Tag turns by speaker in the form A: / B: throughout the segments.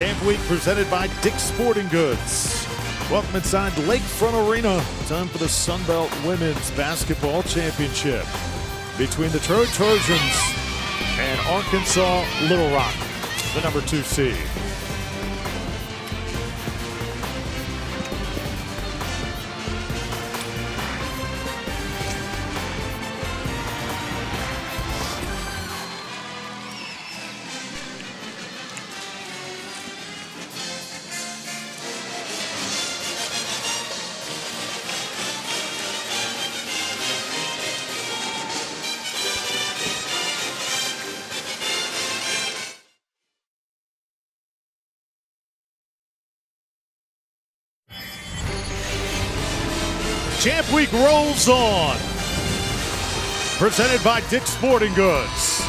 A: Camp Week presented by Dick's Sporting Goods. Welcome inside Lakefront Arena. Time for the Sunbelt Women's Basketball Championship between the Troy Trojans and Arkansas Little Rock, the number 2 seed. Champ Week rolls on. Presented by Dick's Sporting Goods.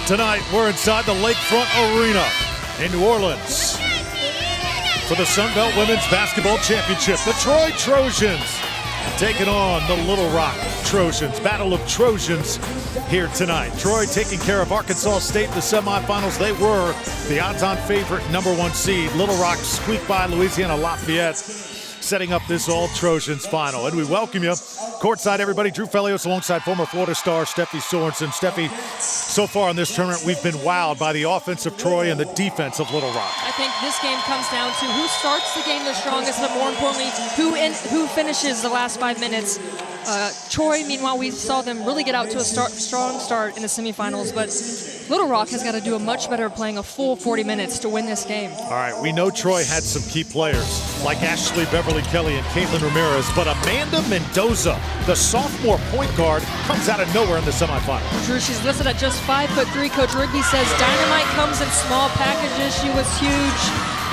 A: Tonight, we're inside the Lakefront Arena in New Orleans for the Sunbelt Women's Basketball Championship. The Troy Trojans taking on the Little Rock Trojans. Battle of Trojans here tonight. Troy taking care of Arkansas State in the semifinals. They were the odds-on favorite, number 1 seed. Little Rock squeaked by Louisiana Lafayette, setting up this all-Trojans final. And we welcome you courtside, everybody. Drew Felios alongside former Florida star Steffi Sorensen. Steffi, so far in this tournament, we've been wowed by the offense of Troy and the defense of Little Rock.
B: I think this game comes down to who starts the game the strongest, but more importantly, who finishes the last 5 minutes. Troy, meanwhile, we saw them really get out to a strong start in the semifinals, but Little Rock has got to do a much better playing a full 40 minutes to win this game.
A: All right, we know Troy had some key players like Ashley Beverly Kelly and Caitlin Ramirez, but Amanda Mendoza, the sophomore point guard, comes out of nowhere in the semifinal.
B: Drew, she's listed at just 5'3". Coach Rigby says dynamite comes in small packages. She was huge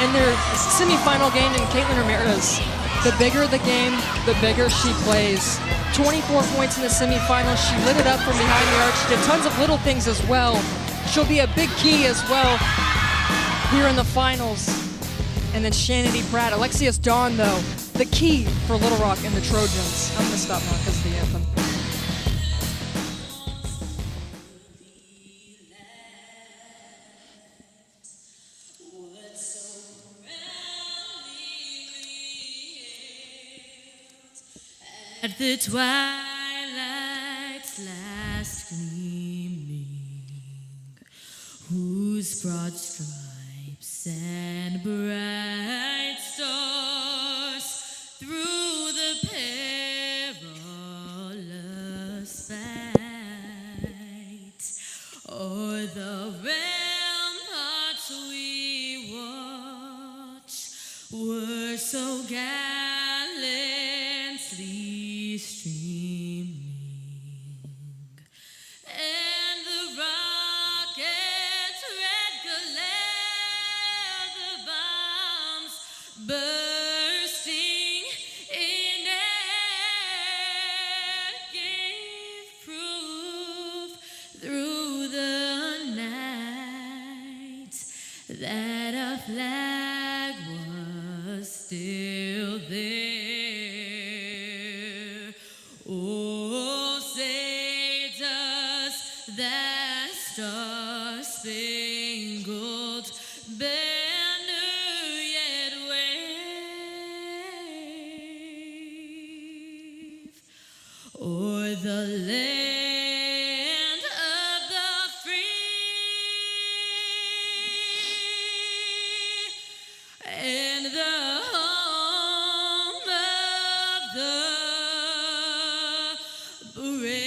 B: in their semifinal game, and Caitlin Ramirez, the bigger the game, the bigger she plays. 24 points in the semifinals. She lit it up from behind the arc. She did tons of little things as well. She'll be a big key as well here in the finals. And then Shanity Pratt. Alexius Dawn, though, the key for Little Rock and the Trojans. I'm going to stop now because of the anthem.
C: At the twilight's last gleaming, whose broad stripes and bright stars through the perilous fight o'er the ramparts we watch were so gallantly streaming, and the rocket's red glare, the bombs bursting in air gave proof through the night that a flag was still there. Oh, say does that star-spangled banner yet wave o'er the land of the free and the home of the brave.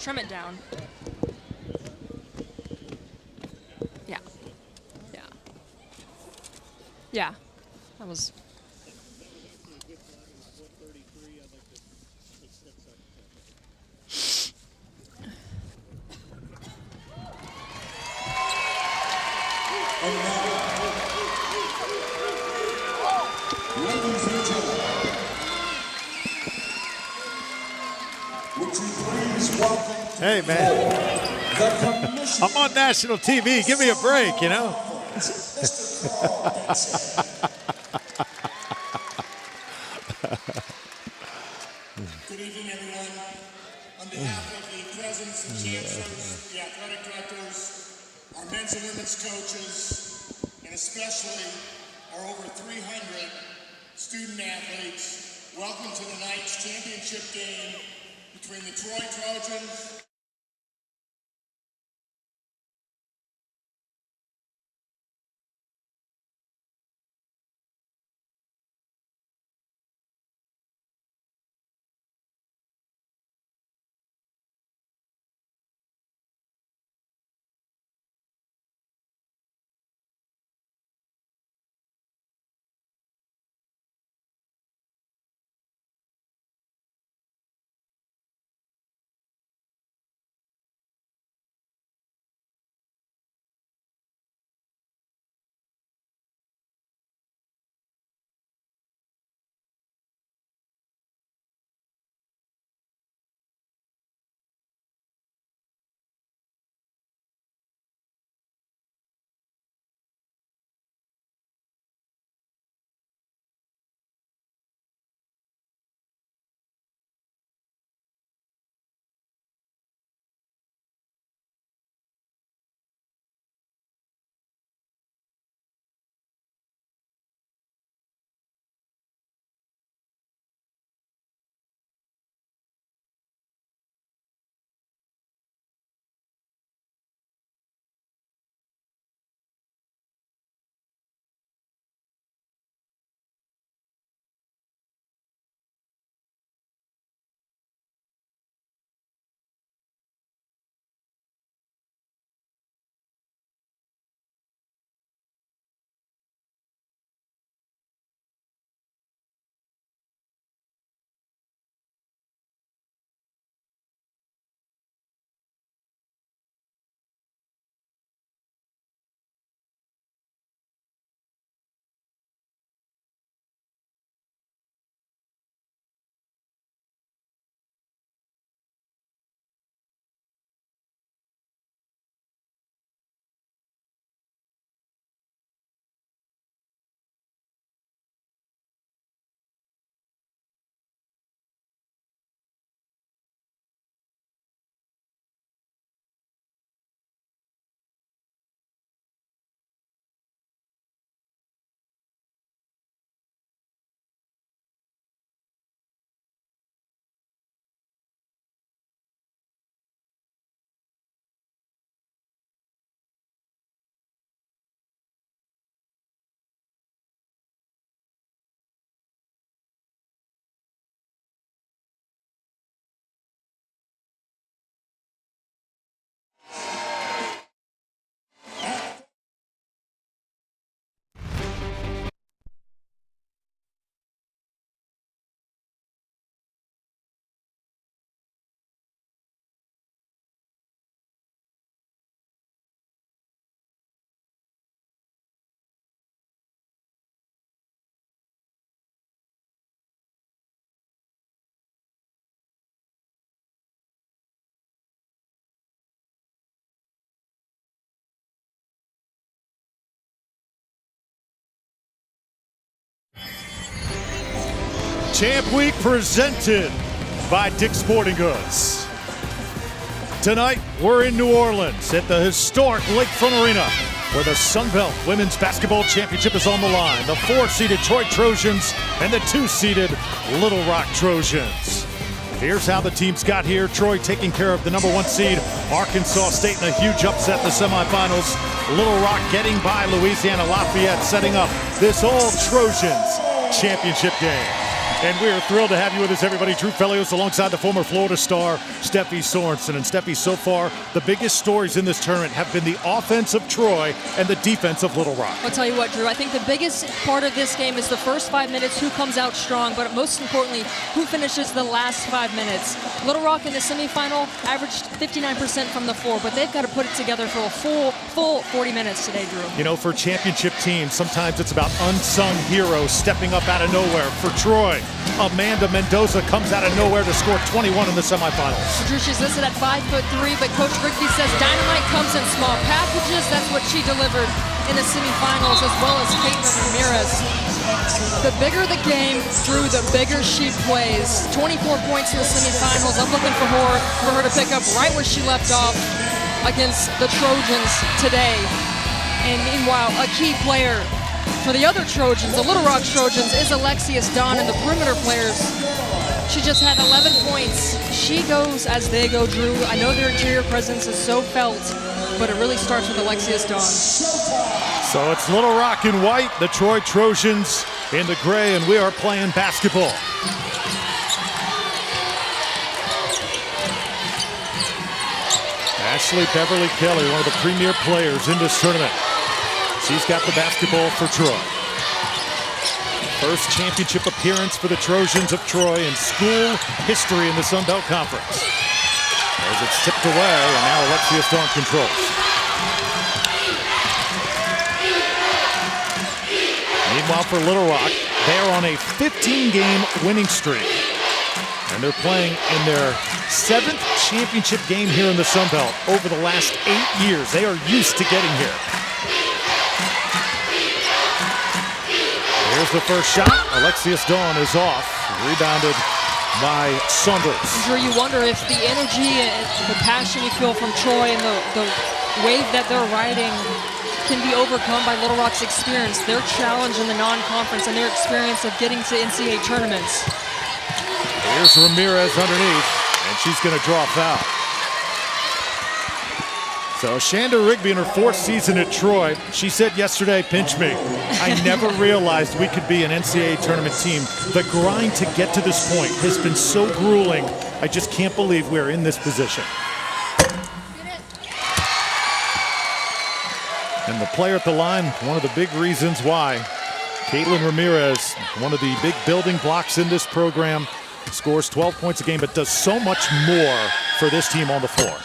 B: Trim it down. Yeah. Yeah. Yeah. That was...
D: Ladies and gentlemen, would you please welcome
A: Hey, man. I'm on national TV. Give me a break, you know?
D: Good evening, everyone. On behalf of the presidents and chancellors, the athletic directors, our men's and women's coaches, and especially our over 300 student athletes, welcome to tonight's championship game between the Troy Trojans .
A: Champ Week presented by Dick's Sporting Goods. Tonight, we're in New Orleans at the historic Lakefront Arena, where the Sun Belt Women's Basketball Championship is on the line. The 4-seeded Troy Trojans and the 2-seeded Little Rock Trojans. Here's how the teams got here. Troy taking care of the number 1 seed, Arkansas State, in a huge upset in the semifinals. Little Rock getting by Louisiana Lafayette, setting up this all Trojans championship game. And we're thrilled to have you with us, everybody. Drew Felios alongside the former Florida star, Steffi Sorensen. And Steffi, so far, the biggest stories in this tournament have been the offense of Troy and the defense of Little Rock.
B: I'll tell you what, Drew, I think the biggest part of this game is the first 5 minutes, who comes out strong, but most importantly, who finishes the last 5 minutes. Little Rock in the semifinal averaged 59% from the floor, but they've got to put it together for a full 40 minutes today, Drew.
A: You know, for championship teams, sometimes it's about unsung heroes stepping up out of nowhere. For Troy, Amanda Mendoza comes out of nowhere to score 21 in the semifinals.
B: Drew, she's listed at 5'3", but Coach Rigby says Dynamite comes in small packages. That's what she delivered in the semifinals, as well as Caitlin Ramirez. The bigger the game, Drew, the bigger she plays. 24 points in the semifinals. I'm looking for her to pick up right where she left off against the Trojans today. And meanwhile, a key player for the other Trojans, the Little Rock Trojans, is Alexius Dawn, and the perimeter players. She just had 11 points. She goes as they go, Drew. I know their interior presence is so felt, but it really starts with Alexius Dawn.
A: So it's Little Rock in white, the Troy Trojans in the gray, and we are playing basketball. Ashley Beverly Kelly, one of the premier players in this tournament. She's got the basketball for Troy. First championship appearance for the Trojans of Troy in school history in the Sun Belt Conference. As it's tipped away, and now Alexius Dawn controls. Meanwhile, for Little Rock, they are on a 15-game winning streak. And they're playing in their 7th championship game here in the Sun Belt over the last 8 years. They are used to getting here. Here's the first shot. Alexius Dawn is off. Rebounded by Saunders.
B: Drew, you wonder if the energy and the passion you feel from Troy and the wave that they're riding can be overcome by Little Rock's experience, their challenge in the non-conference, and their experience of getting to NCAA tournaments.
A: Here's Ramirez underneath, and she's going to draw a foul. So Shanda Rigby in her 4th season at Troy, she said yesterday, pinch me. I never realized we could be an NCAA tournament team. The grind to get to this point has been so grueling. I just can't believe we're in this position. And the player at the line, one of the big reasons why. Caitlin Ramirez, one of the big building blocks in this program, scores 12 points a game, but does so much more for this team on the floor.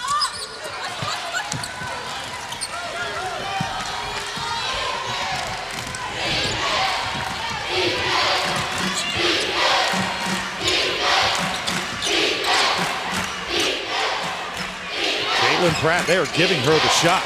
A: Caitlin Pratt, they are giving her the shot.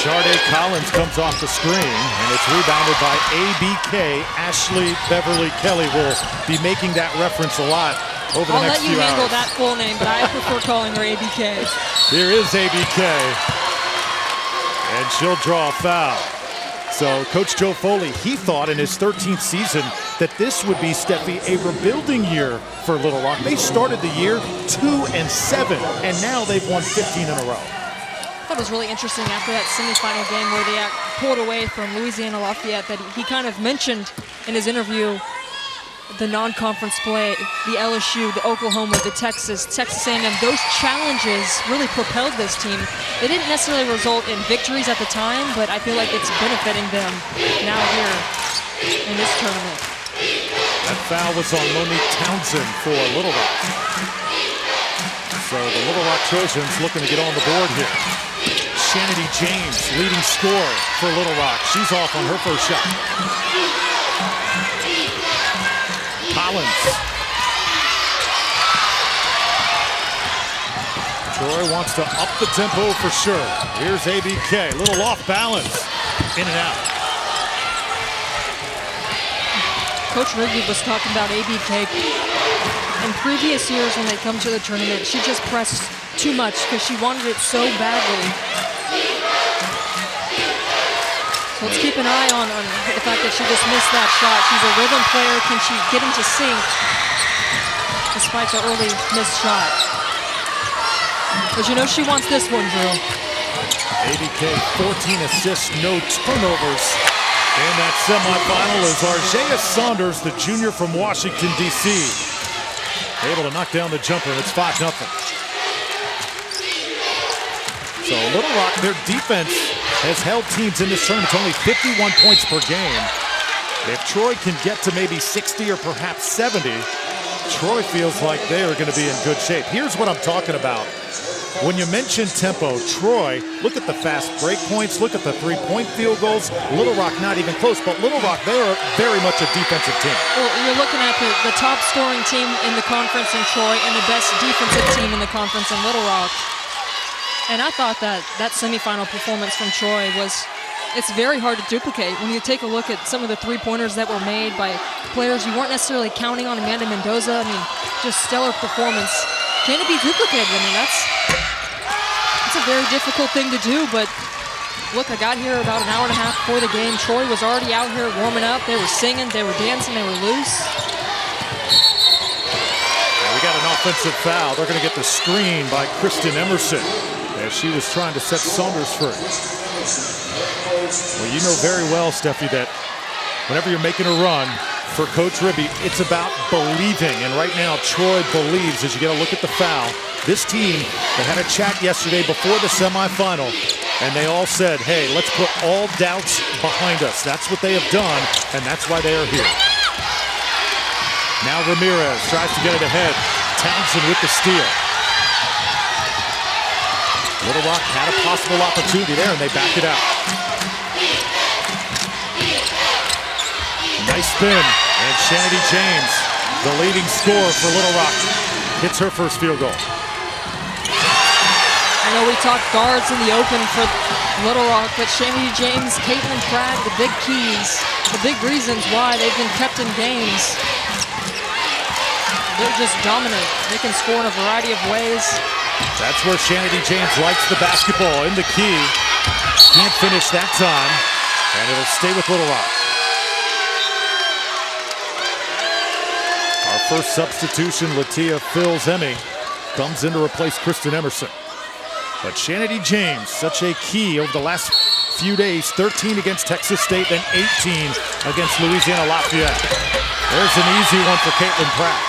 A: Sharday Collins comes off the screen, and it's rebounded by ABK. Ashley Beverly Kelly will be making that reference a lot over the next few hours.
B: I'll let you handle that full name, but I prefer calling her ABK.
A: Here is ABK, and she'll draw a foul. So Coach Joe Foley, he thought in his 13th season that this would be, Steffi, a rebuilding year for Little Rock. They started the year 2-7, and now they've won 15 in a row.
B: I thought it was really interesting after that semifinal game where they pulled away from Louisiana Lafayette that he kind of mentioned in his interview the non-conference play, the LSU, the Oklahoma, the Texas A&M. Those challenges really propelled this team. They didn't necessarily result in victories at the time, but I feel like it's benefiting them now here in this tournament.
A: That foul was on Monique Townsend for Little Rock. So the Little Rock Trojans looking to get on the board here. Shanity James, leading scorer for Little Rock. She's off on her first shot. Collins. Troy wants to up the tempo for sure. Here's ABK, little off balance, in and out.
B: Coach Rigby was talking about ABK. In previous years when they come to the tournament, she just pressed too much because she wanted it so badly. So let's keep an eye on the fact that she just missed that shot. She's a rhythm player. Can she get into sync despite the early missed shot? But you know she wants this one, Drew.
A: ABK, 14 assists, no turnovers. In that semifinal is Arjaya Saunders, the junior from Washington, D.C. Able to knock down the jumper, and it's 5-0. So Little Rock, their defense has held teams in this tournament to only 51 points per game. If Troy can get to maybe 60 or perhaps 70, Troy feels like they are going to be in good shape. Here's what I'm talking about. when you mention tempo, Troy, look at the fast break points, look at the three-point field goals. Little Rock not even close, but Little Rock, they are very much a defensive team.
B: Well, you're looking at the top scoring team in the conference in Troy and the best defensive team in the conference in Little Rock. And I thought that semifinal performance from Troy it's very hard to duplicate. When you take a look at some of the three-pointers that were made by players you weren't necessarily counting on, Amanda Mendoza, I mean, just stellar performance. Can it be duplicated? I mean, that's a very difficult thing to do, but look, I got here about an hour and a half before the game. Troy was already out here warming up. They were singing, they were dancing, they were loose.
A: We got an offensive foul. They're going to get the screen by Kristen Emerson as she was trying to set Saunders free. Well, you know very well, Steffi, that whenever you're making a run for Coach Ribby, it's about believing. And right now, Troy believes, as you get a look at the foul. This team, they had a chat yesterday before the semifinal, and they all said, hey, let's put all doubts behind us. That's what they have done, and that's why they are here. Now Ramirez tries to get it ahead. Townsend with the steal. Little Rock had a possible opportunity there, and they back it out. Nice spin, and Shanity James, the leading scorer for Little Rock, hits her first field goal.
B: I know we talked guards in the open for Little Rock, but Shanity James, Caitlin Pratt, the big keys, the big reasons why they've been kept in games. They're just dominant. They can score in a variety of ways.
A: That's where Shanity James likes the basketball, in the key. Can't finish that time, and it'll stay with Little Rock. Our first substitution, Latia Fills-Emmy, comes in to replace Kristen Emerson. But Shanity James, such a key over the last few days, 13 against Texas State, then 18 against Louisiana Lafayette. There's an easy one for Caitlin Pratt.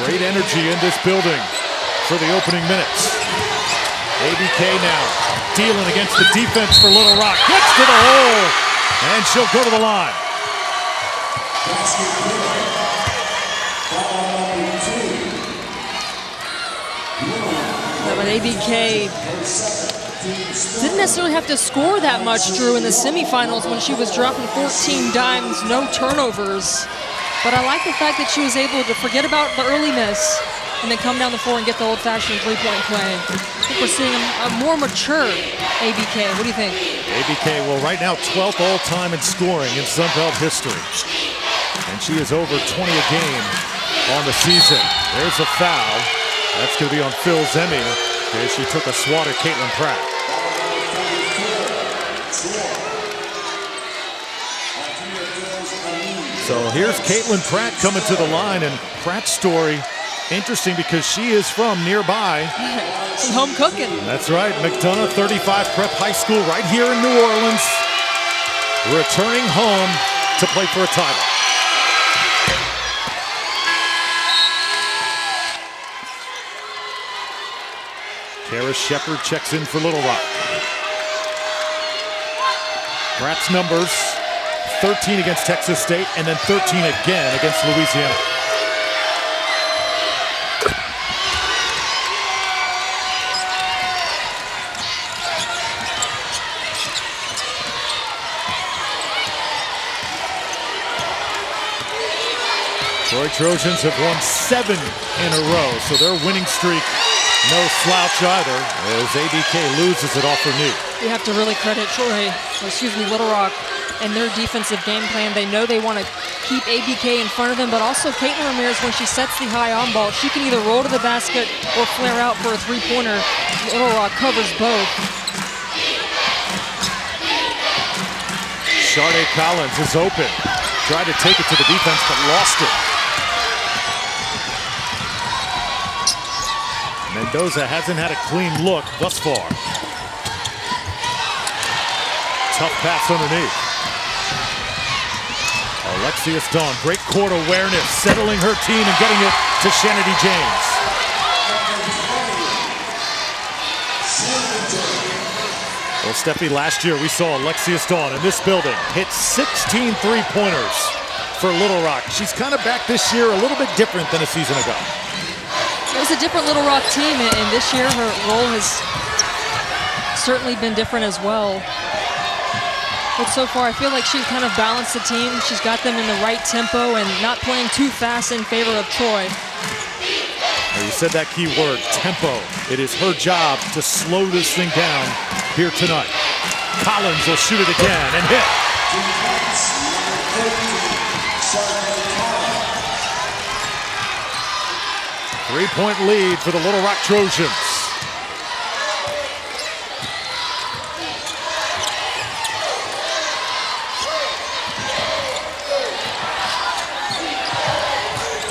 A: Great energy in this building for the opening minutes. ABK now dealing against the defense for Little Rock. Gets to the hole, and she'll go to the line.
B: But ABK didn't necessarily have to score that much, Drew, in the semifinals when she was dropping 14 dimes, no turnovers. But I like the fact that she was able to forget about the early miss and then come down the floor and get the old-fashioned three-point play. I think we're seeing a more mature ABK. What do you think?
A: ABK, well, right now, 12th all-time in scoring in Sun Belt history. And she is over 20 a game on the season. There's a foul. That's going to be on Fills-Emmy as she took a swat at Caitlin Pratt. So here's Caitlin Pratt coming to the line, and Pratt's story interesting because she is from nearby.
B: Some home cooking.
A: That's right, McDonough 35 Prep High School right here in New Orleans, returning home to play for a title. Kara Shepard checks in for Little Rock. Pratt's numbers, 13 against Texas State, and then 13 again against Louisiana. Troy Trojans have won 7 in a row, so their winning streak no slouch either, as ABK loses it off her knee.
B: You have to really credit Little Rock and their defensive game plan. They know they want to keep ABK in front of them, but also Caitlin Ramirez, when she sets the high on ball, she can either roll to the basket or flare out for a three-pointer. Little Rock covers both.
A: Sharday Collins is open. Tried to take it to the defense, but lost it. Mendoza hasn't had a clean look thus far. Tough pass underneath. Alexius Dawn, great court awareness, settling her team and getting it to Shanity James. Well, Steffi, last year we saw Alexia Stawn in this building hit 16 three-pointers for Little Rock. She's kind of back this year a little bit different than a season ago.
B: It was a different Little Rock team, and this year her role has certainly been different as well. But so far, I feel like she's kind of balanced the team. She's got them in the right tempo and not playing too fast in favor of Troy.
A: Well, you said that key word, tempo. It is her job to slow this thing down here tonight. Collins will shoot it again and hit. Three-point lead for the Little Rock Trojans.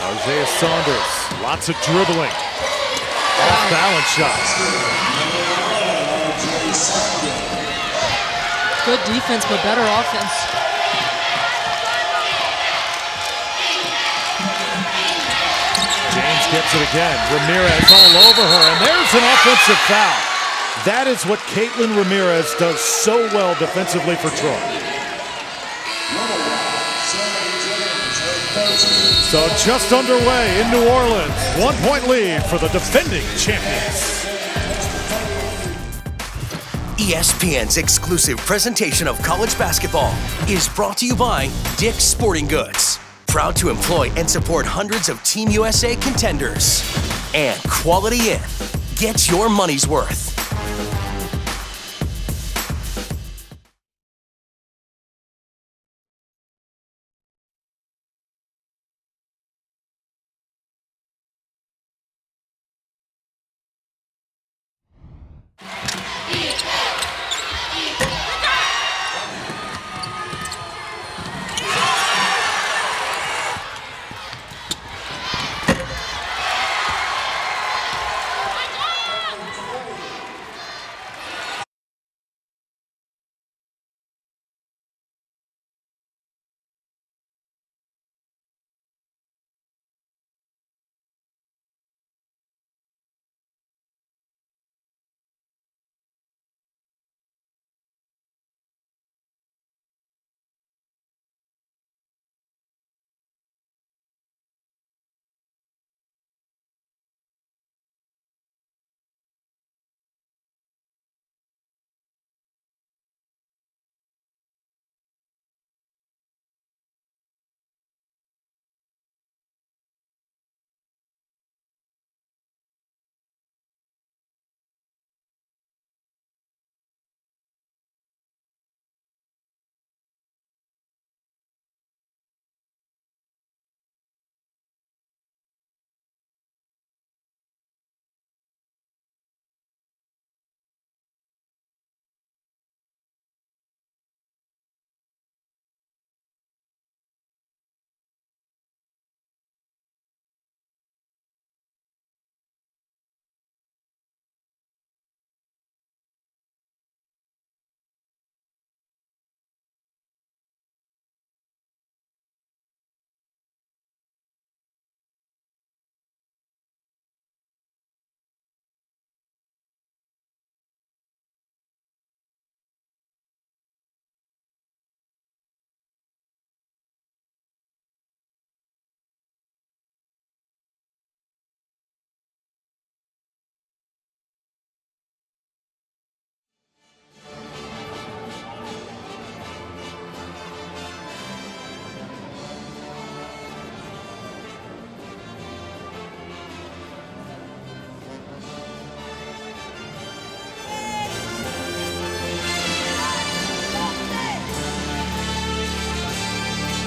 A: Isaiah Saunders, lots of dribbling. Off-balance shot.
B: Good defense, but better offense.
A: James gets it again. Ramirez all over her, and there's an offensive foul. That is what Caitlin Ramirez does so well defensively for Troy. So just underway in New Orleans. 1-point lead for the defending champions.
E: ESPN's exclusive presentation of college basketball is brought to you by Dick's Sporting Goods. Proud to employ and support hundreds of Team USA contenders. And Quality Inn. Get your money's worth.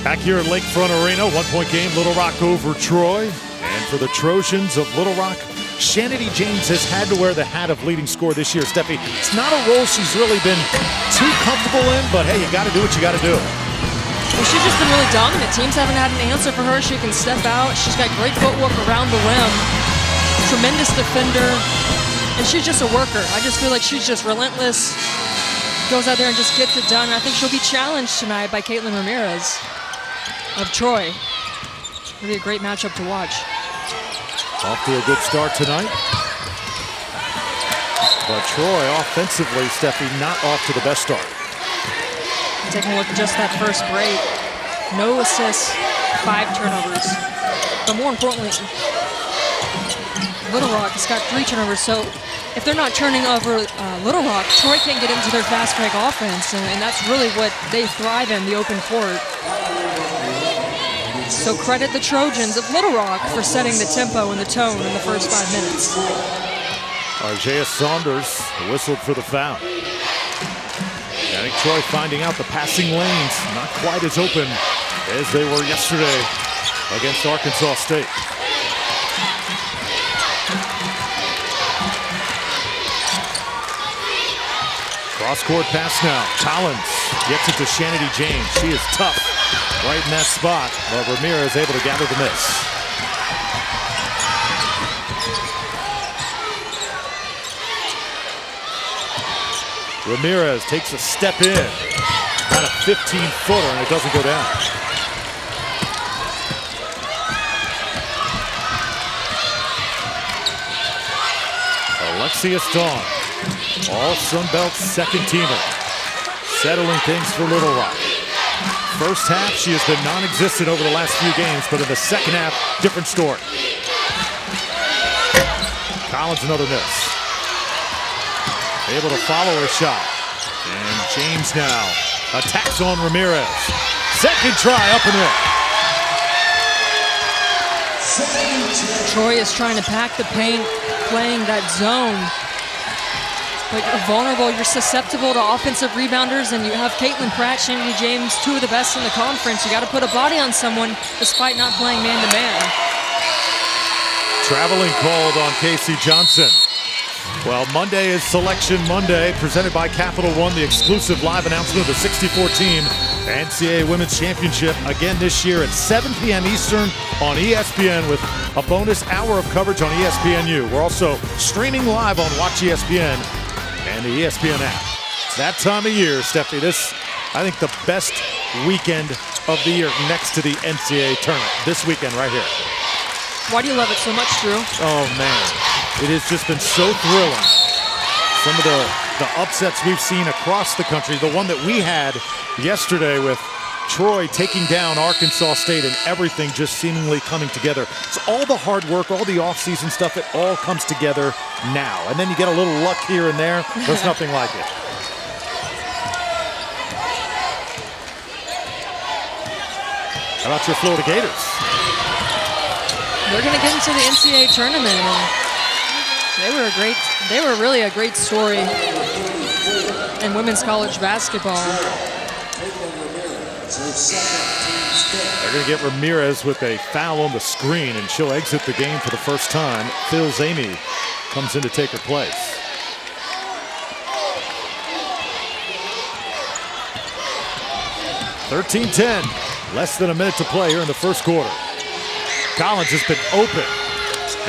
A: Back here at Lakefront Arena, 1-point game, Little Rock over Troy. And for the Trojans of Little Rock, Shanity James has had to wear the hat of leading scorer this year. Steffi, it's not a role she's really been too comfortable in, but hey, you got to do what you got to do.
B: Well, she's just been really dominant. Teams haven't had an answer for her. She can step out. She's got great footwork around the rim. Tremendous defender. And she's just a worker. I just feel like she's just relentless. Goes out there and just gets it done. I think she'll be challenged tonight by Caitlin Ramirez of Troy. It'll be a great matchup to watch.
A: Off to a good start tonight. But Troy offensively, Steffi, not off to the best start.
B: Taking a look at just that first break. No assists, 5 turnovers. But more importantly, Little Rock has got 3 turnovers. So if they're not turning over Little Rock, Troy can't get into their fast break offense. And that's really what they thrive in, the open court. So credit the Trojans of Little Rock for setting the tempo and the tone in the first 5 minutes.
A: Isaiah Saunders whistled for the foul. I think Troy finding out the passing lanes not quite as open as they were yesterday against Arkansas State. Cross-court pass now. Collins gets it to Shanity James. She is tough right in that spot, but Ramirez able to gather the miss. Ramirez takes a step in. Got a 15-footer, and it doesn't go down. Alexius Dawn, all Sunbelt second teamer, settling things for Little Rock. First half, she has been non-existent over the last few games, but in the second half, different story. Collins, another miss. Able to follow her shot. And James now attacks on Ramirez. Second try, up and in.
B: Troy is trying to pack the paint, playing that zone. But you're vulnerable, you're susceptible to offensive rebounders, and you have Caitlin Pratt, Shanity James, 2 of the best in the conference. You got to put a body on someone despite not playing man-to-man.
A: Traveling called on Casey Johnson. Well, Monday is Selection Monday, presented by Capital One, the exclusive live announcement of the 64-team NCAA Women's Championship, again this year at 7 p.m. Eastern on ESPN with a bonus hour of coverage on ESPNU. We're also streaming live on Watch ESPN and the ESPN app. It's that time of year, Stephanie. This, I think, the best weekend of the year next to the NCAA tournament. This weekend right here.
B: Why do you love it so much, Drew?
A: Oh, man. It has just been so thrilling. Some of the upsets we've seen across the country. The one that we had yesterday with Troy taking down Arkansas State and everything just seemingly coming together. It's all the hard work, all the offseason stuff, it all comes together now. And then you get a little luck here and there. There's nothing like it. How about your Florida Gators?
B: They're going to get into the NCAA tournament. And they were really a great story in women's college basketball.
A: They're going to get Ramirez with a foul on the screen, and she'll exit the game for the first time. Phil Zamey comes in to take her place. (13-10). Less than a minute to play here in the first quarter. Collins has been open.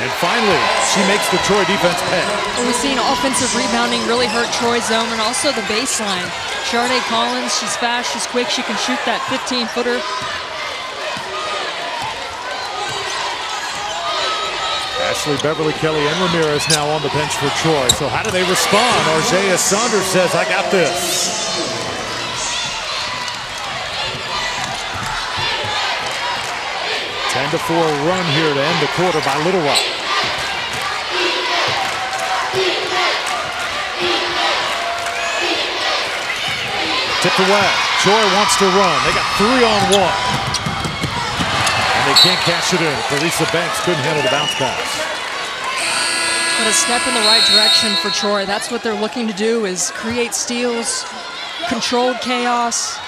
A: And finally, she makes the Troy defense pay.
B: Well, we've seen offensive rebounding really hurt Troy's zone, and also the baseline. Sharday Collins, she's fast, she's quick, she can shoot that 15-footer.
A: Ashley Beverly Kelly and Ramirez now on the bench for Troy. So how do they respond? Isaiah Saunders says, I got this. (10-4) run here to end the quarter by Little Rock. Tipped away. Troy wants to run. They got 3-on-1. And they can't cash it in. Felisa Banks couldn't handle the bounce pass.
B: But a step in the right direction for Troy. That's what they're looking to do, is create steals, controlled chaos.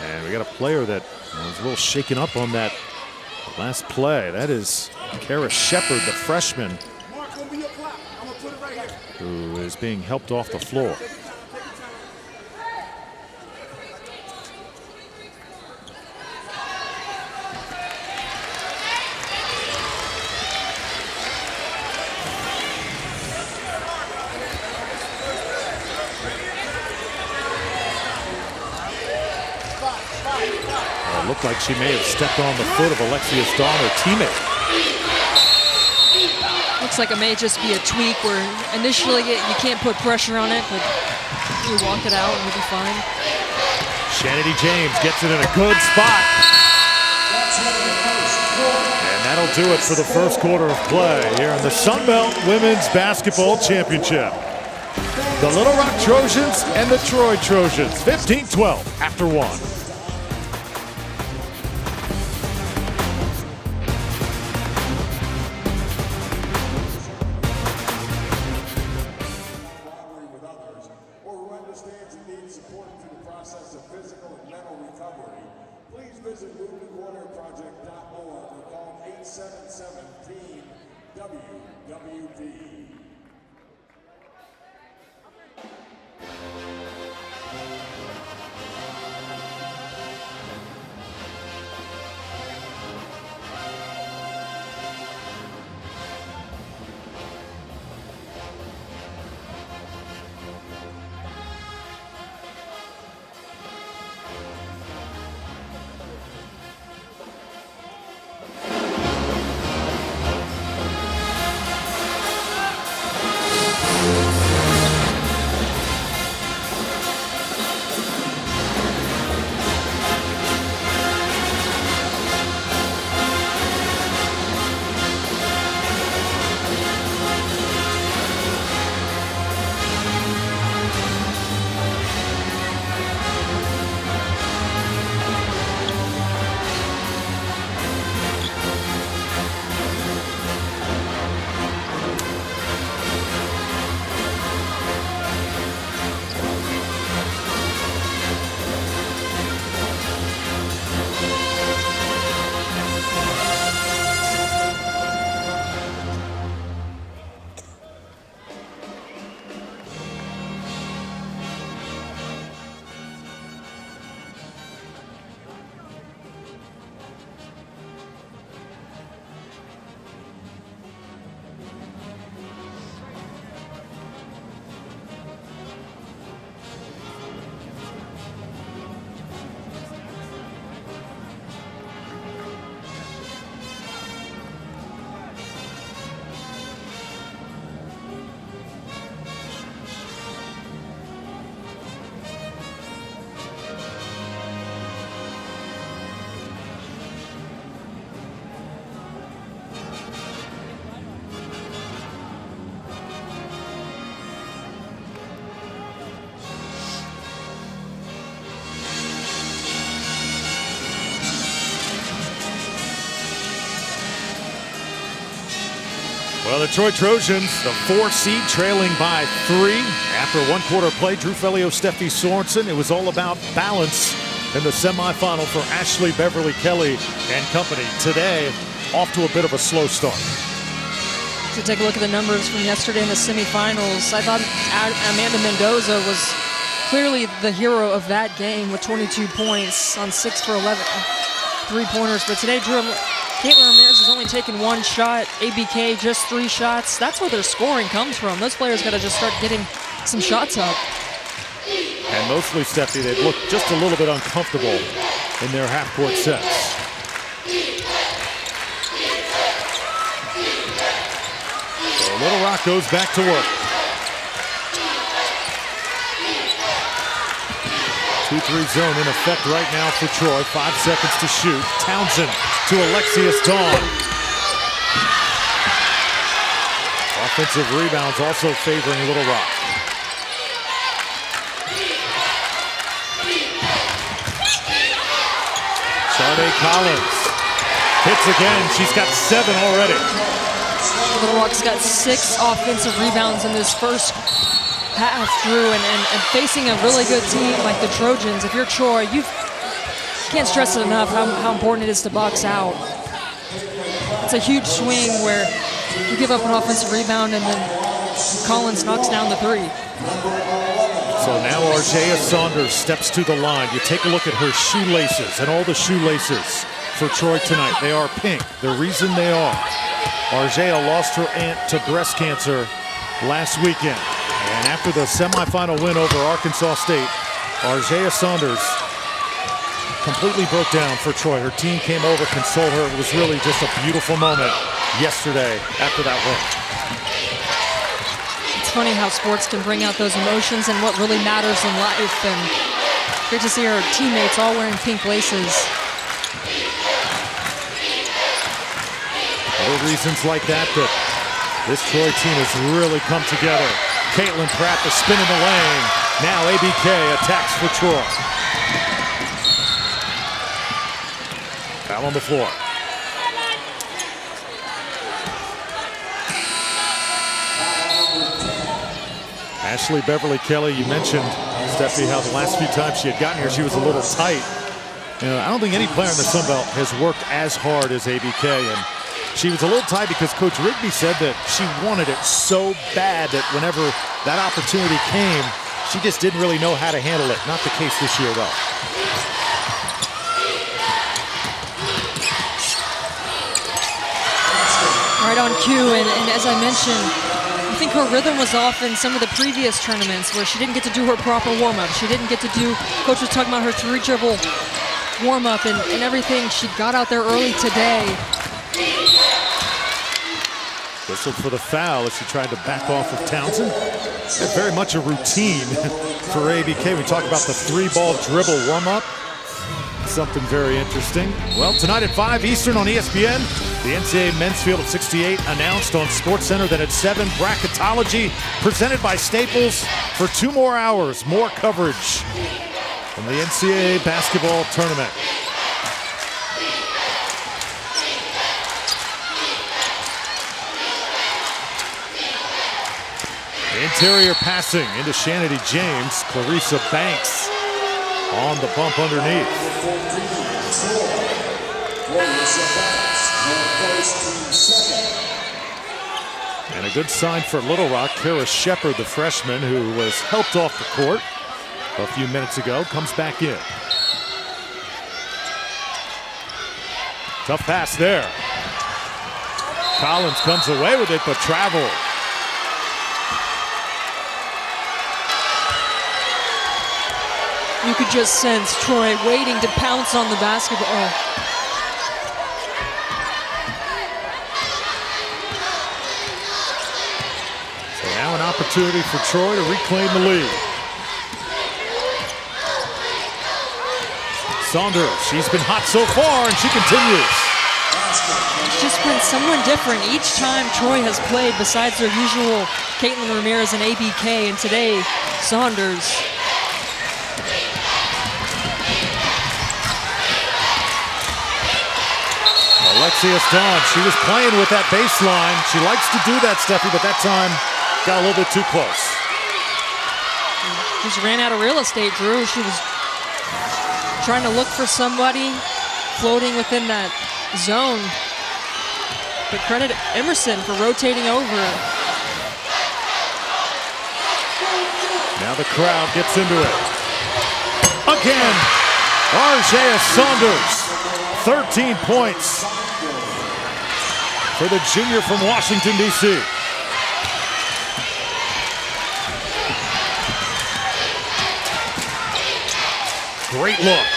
A: And we got a player that was a little shaken up on that last play. That is Kara Shepard, the freshman, who is being helped off the floor. It looked like she may have stepped on the foot of Alexius Dawn, her teammate.
B: Well, looks like it may just be a tweak where initially you can't put pressure on it, but you walk it out and you'll be fine.
A: Shanity James gets it in a good spot. And that'll do it for the first quarter of play here in the Sun Belt Women's Basketball Championship. The Little Rock Trojans and the Troy Trojans, 15-12 after 1.
D: Please visit WBB or call 877-TEAM-WWB.
A: Well, the Troy Trojans, the 4 seed, trailing by 3. After one quarter play, Drew Fellio, Steffi Sorensen. It was all about balance in the semifinal for Ashley Beverly Kelly and company. Today, off to a bit of a slow start.
B: To take a look at the numbers from yesterday in the semifinals, I thought Amanda Mendoza was clearly the hero of that game with 22 points on 6 for 11 3-pointers. But today, Caitlin Ramirez has only taken 1 shot. ABK just 3 shots. That's where their scoring comes from. Those players got to just start getting some shots up.
A: And mostly, Steffi, they've looked just a little bit uncomfortable in their half-court sets. So Little Rock goes back to work. 2-3 zone in effect right now for Troy. 5 seconds to shoot. Townsend to Alexius Dawn. Offensive rebounds also favoring Little Rock. Sade Collins hits again. She's got 7 already.
B: Little Rock's got 6 offensive rebounds in this first half, Drew, and facing a really good team like the Trojans. If you're Troy, you can't stress it enough how important it is to box out. It's a huge swing where you give up an offensive rebound and then Collins knocks down the 3.
A: So now Arjaya Saunders steps to the line. You take a look at her shoelaces and all the shoelaces for Troy tonight. They are pink. The reason they are, Arjaya lost her aunt to breast cancer last weekend. And after the semifinal win over Arkansas State, Arjaya Saunders completely broke down for Troy. Her team came over, consoled her. It was really just a beautiful moment yesterday after that win.
B: funny how sports can bring out those emotions and what really matters in life. And great to see our teammates all wearing pink laces.
A: Other reasons like that this Troy team has really come together. Caitlin Pratt, the spin in the lane. Now ABK attacks for Troy. Foul on the floor. Ashley Beverly Kelly, you mentioned, Steffi, how the last few times she had gotten here, she was a little tight. You know, I don't think any player in the Sun Belt has worked as hard as ABK, and she was a little tight because Coach Rigby said that she wanted it so bad that whenever that opportunity came, she just didn't really know how to handle it. Not the case this year, though.
B: Right on cue, and as I mentioned, I think her rhythm was off in some of the previous tournaments where she didn't get to do her proper warm-up. She didn't get to do, Coach was talking about her 3-dribble warm-up and everything. She got out there early today.
A: Whistled for the foul as she tried to back off of Townsend. It's very much a routine for ABK. We talk about the 3-ball dribble warm-up. Something very interesting. Well, tonight at 5 Eastern on ESPN, the NCAA Men's Field of 68 announced on SportsCenter that at 7, bracketology presented by Staples for 2 more hours. More coverage from the NCAA basketball tournament. Interior passing into Shanity James. Clarissa Banks on the bump underneath. And a good sign for Little Rock. Kara Shepard, the freshman who was helped off the court a few minutes ago, comes back in. Tough pass there. Collins comes away with it, but travel.
B: You could just sense Troy waiting to pounce on the basketball.
A: So now an opportunity for Troy to reclaim the lead. Saunders, she's been hot so far, and she continues.
B: It's just been someone different each time Troy has played besides their usual Caitlin Ramirez and ABK, and today, Saunders.
A: Alexia Dawn, she was playing with that baseline. She likes to do that, Steffi, but that time got a little bit too close.
B: Just ran out of real estate, Drew. She was trying to look for somebody floating within that zone. But credit Emerson for rotating over.
A: Now the crowd gets into it. Again, Arjaya Saunders, 13 points for the junior from Washington, D.C. Great look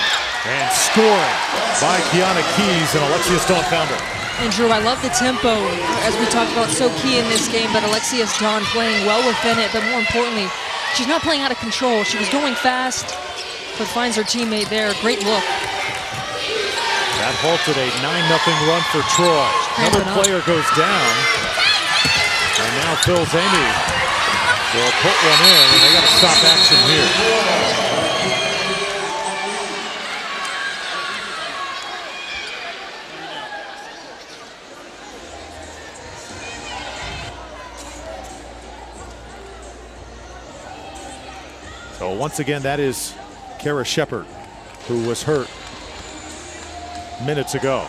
A: and scoring by Kiana Keys, and Alexia Dawn found her.
B: And Drew, I love the tempo, as we talked about, so key in this game, but Alexia Dawn playing well within it, but more importantly, she's not playing out of control. She was going fast, but finds her teammate there. Great look.
A: That halted a 9-0 run for Troy. Another player goes down. And now Phil Zamey will put one in, and they got to stop action here. So once again, that is Kara Shepard, who was hurt minutes ago.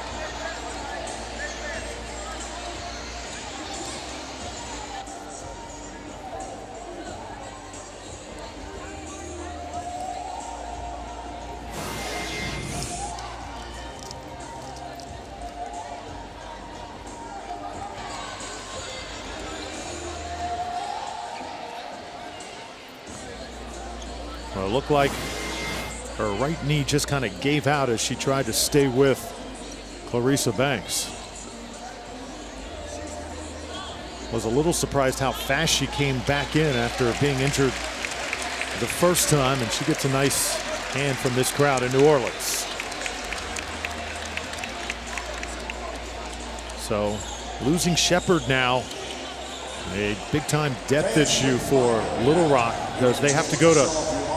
A: Well, it looked like her right knee just kind of gave out as she tried to stay with Clarissa Banks. Was a little surprised how fast she came back in after being injured the first time, and she gets a nice hand from this crowd in New Orleans. So losing Shepard now, a big-time depth issue for Little Rock, because they have to go to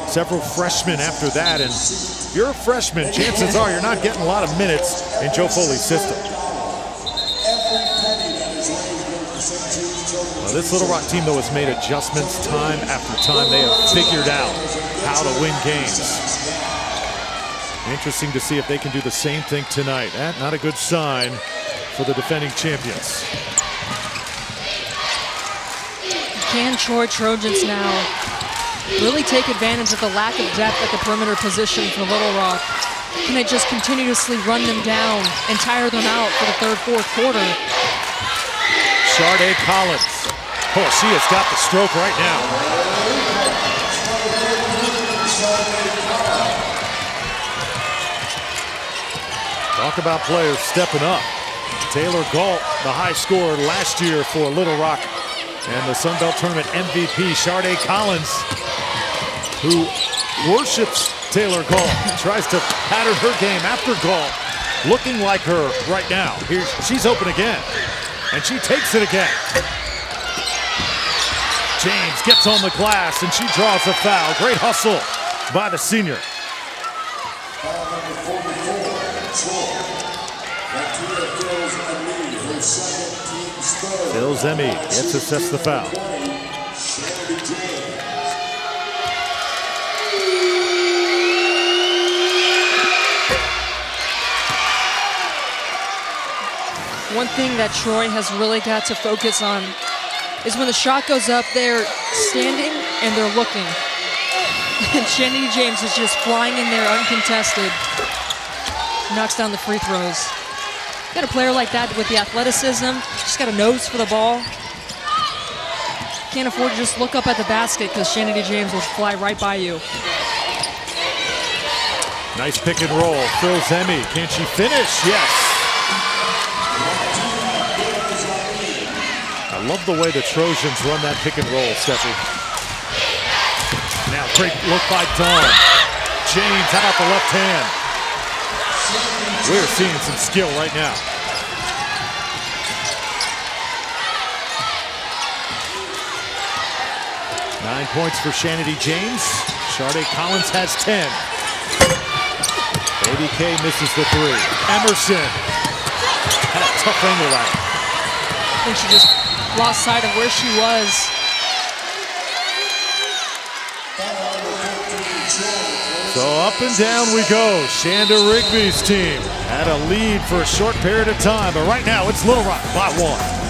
A: several freshmen after that, and if you're a freshman, chances are you're not getting a lot of minutes in Joe Foley's system. Well, this Little Rock team, though, has made adjustments time after time. They have figured out how to win games. Interesting to see if they can do the same thing tonight. Not a good sign for the defending champions.
B: Can Troy Trojans now really take advantage of the lack of depth at the perimeter position for Little Rock? Can they just continuously run them down and tire them out for the third, fourth quarter?
A: Sharday Collins. Oh, she has got the stroke right now. Talk about players stepping up. Taylor Galt, the high scorer last year for Little Rock and the Sun Belt Tournament MVP. Sharday Collins, who worships Taylor Galt, tries to pattern her game after Galt, looking like her right now. She's open again, and she takes it again. James gets on the glass, and she draws a foul. Great hustle by the senior. Phil's Emmy gets assessed the foul.
B: One thing that Troy has really got to focus on is when the shot goes up, they're standing and they're looking. And Shanity James is just flying in there uncontested. Knocks down the free throws. Got a player like that with the athleticism, just got a nose for the ball. Can't afford to just look up at the basket because Shanity James will fly right by you.
A: Nice pick and roll. Phil's Emmy. Can she finish? Yes. I love the way the Trojans run that pick and roll, Steffi. Now great look by Dawn. James, how about the left hand? We're seeing some skill right now. Nine points for Shanity James. Sharday Collins has 10. Baby K misses the three. Emerson had a tough angle at it.
B: I think she just lost sight of where she was.
A: So up and down we go. Shanda Rigby's team had a lead for a short period of time, but right now it's Little Rock by 1.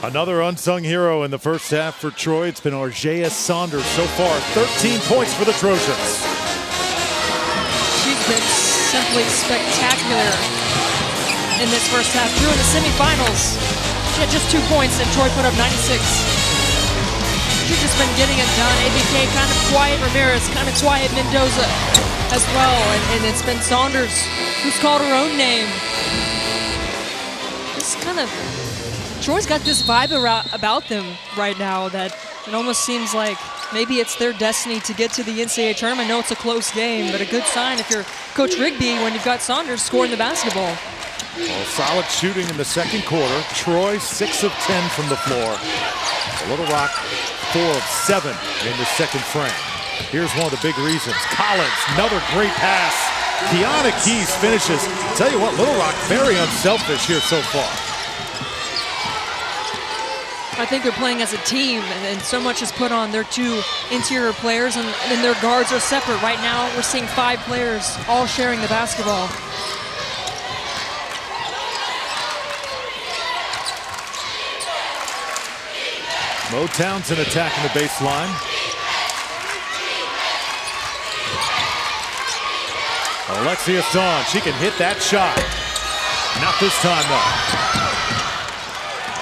A: Another unsung hero in the first half for Troy. It's been Argeia Saunders so far. 13 points for the Trojans.
B: She's been simply spectacular in this first half. Through in the semifinals, she had just 2 points and Troy put up 96. She's just been getting it done. ABK kind of quiet, Ramirez kind of quiet, Mendoza as well. And it's been Saunders who's called her own name. This kind of, Troy's got this vibe about them right now that it almost seems like maybe it's their destiny to get to the NCAA tournament. I know it's a close game, but a good sign if you're Coach Rigby when you've got Saunders scoring the basketball.
A: Well, solid shooting in the second quarter. Troy 6 of 10 from the floor. Little Rock 4 of 7 in the second frame. Here's one of the big reasons. Collins, another great pass. Kiana Keys finishes. Tell you what, Little Rock very unselfish here so far.
B: I think they're playing as a team, and so much is put on their 2 interior players, and their guards are separate. Right now, we're seeing 5 players all sharing the basketball.
A: Mo Townsend attacking the baseline. Alexia Dawn, she can hit that shot. Not this time, though.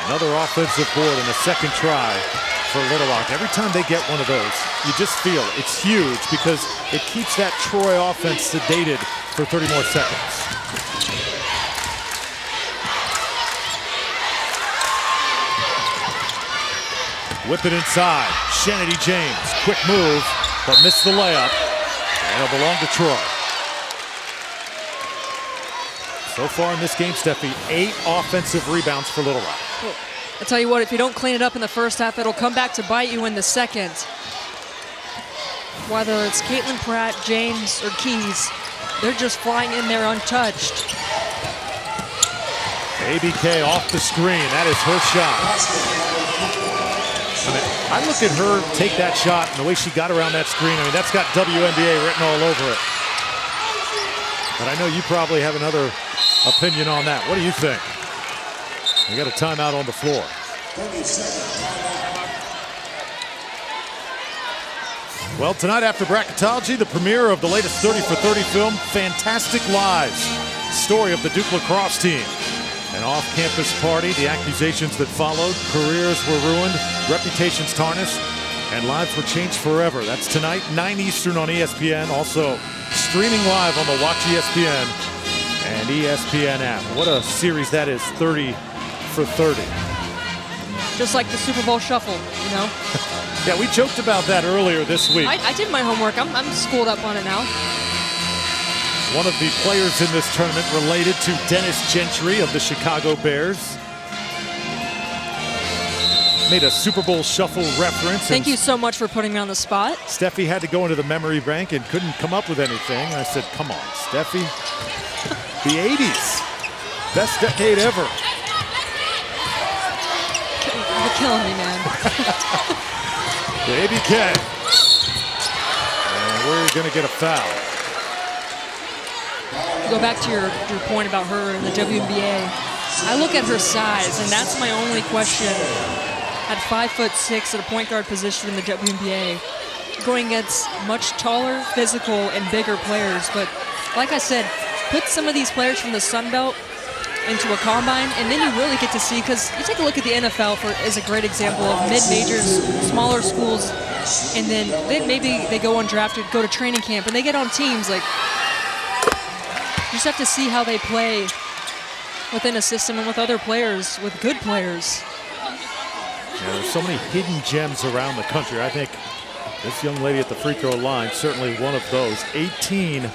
A: Another offensive board and a second try for Little Rock. Every time they get one of those, you just feel it's huge because it keeps that Troy offense sedated for 30 more seconds. Whip it inside. Shanity James, quick move, but missed the layup. And it'll belong to Troy. So far in this game, Steffi, 8 offensive rebounds for Little Rock.
B: I tell you what, if you don't clean it up in the first half, it'll come back to bite you in the second. Whether it's Caitlin Pratt, James, or Keys, they're just flying in there untouched.
A: ABK off the screen. That is her shot. I mean, I look at her take that shot and the way she got around that screen. I mean, that's got WNBA written all over it. But I know you probably have another opinion on that. What do you think? We got a timeout on the floor. Well, tonight after bracketology, the premiere of the latest 30 for 30 film, Fantastic Lives, story of the Duke lacrosse team. An off-campus party, the accusations that followed, careers were ruined, reputations tarnished, and lives were changed forever. That's tonight, 9 Eastern on ESPN. Also streaming live on the Watch ESPN and ESPN app. What a series that is, 30 for 30.
B: Just like the Super Bowl shuffle, you know?
A: Yeah, we joked about that earlier this week.
B: I did my homework. I'm schooled up on it now.
A: One of the players in this tournament related to Dennis Gentry of the Chicago Bears. Made a Super Bowl shuffle reference.
B: Thank you so much for putting me on the spot.
A: Steffi had to go into the memory bank and couldn't come up with anything. And I said, come on, Steffi. The 80s. Best decade ever.
B: You're killing me, man.
A: The ABK. And we're going to get a foul.
B: Go back to your point about her in the WNBA. I look at her size, and that's my only question. At 5'6" at a point guard position in the WNBA, going against much taller, physical, and bigger players. But like I said, put some of these players from the Sun Belt into a combine, and then you really get to see, because you take a look at the NFL is a great example of mid-majors, smaller schools, and then maybe they go undrafted, go to training camp, and they get on teams. Like, you just have to see how they play within a system and with other players, with good players.
A: Yeah, there's so many hidden gems around the country. I think this young lady at the free throw line, certainly one of those. 18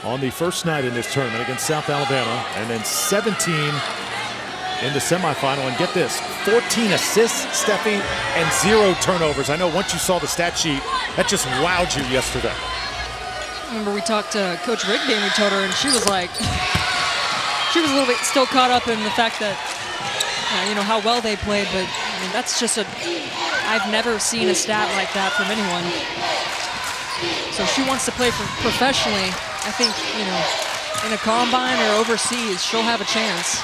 A: on the first night in this tournament against South Alabama, and then 17 in the semifinal. And get this, 14 assists, Steffi, and 0 turnovers. I know once you saw the stat sheet, that just wowed you yesterday.
B: I remember we talked to Coach Rigby and we told her, and she was like, she was a little bit still caught up in the fact that, you know, how well they played, but I mean, that's just I've never seen a stat like that from anyone. So she wants to play professionally. I think, you know, in a combine or overseas, she'll have a chance.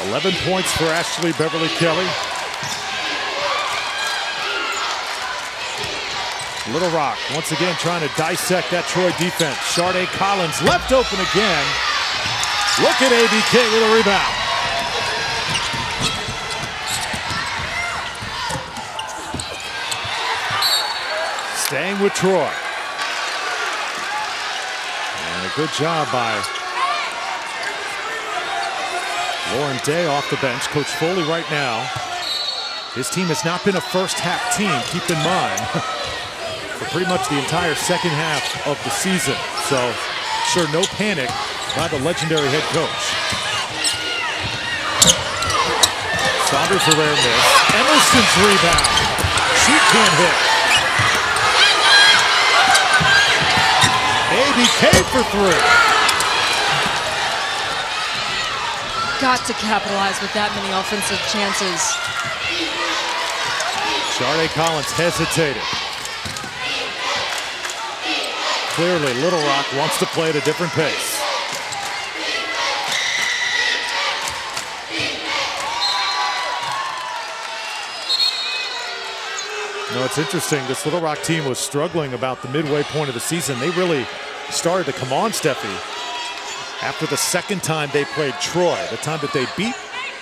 A: 11 points for Ashley Beverly Kelly. Little Rock once again trying to dissect that Troy defense. Sharday Collins left open again. Look at ABK with a rebound. Staying with Troy. And a good job by Lauren Day off the bench. Coach Foley right now. His team has not been a first half team, keep in mind, for pretty much the entire second half of the season. So, sure, no panic by the legendary head coach. Saunders a rare miss. Emerson's rebound. She can't hit. ABK for three.
B: Got to capitalize with that many offensive chances.
A: Sharday Collins hesitated. Clearly, Little Rock wants to play at a different pace. No, it's interesting. This Little Rock team was struggling about the midway point of the season. They really started to come on, Steffi, after the second time they played Troy. The time that they beat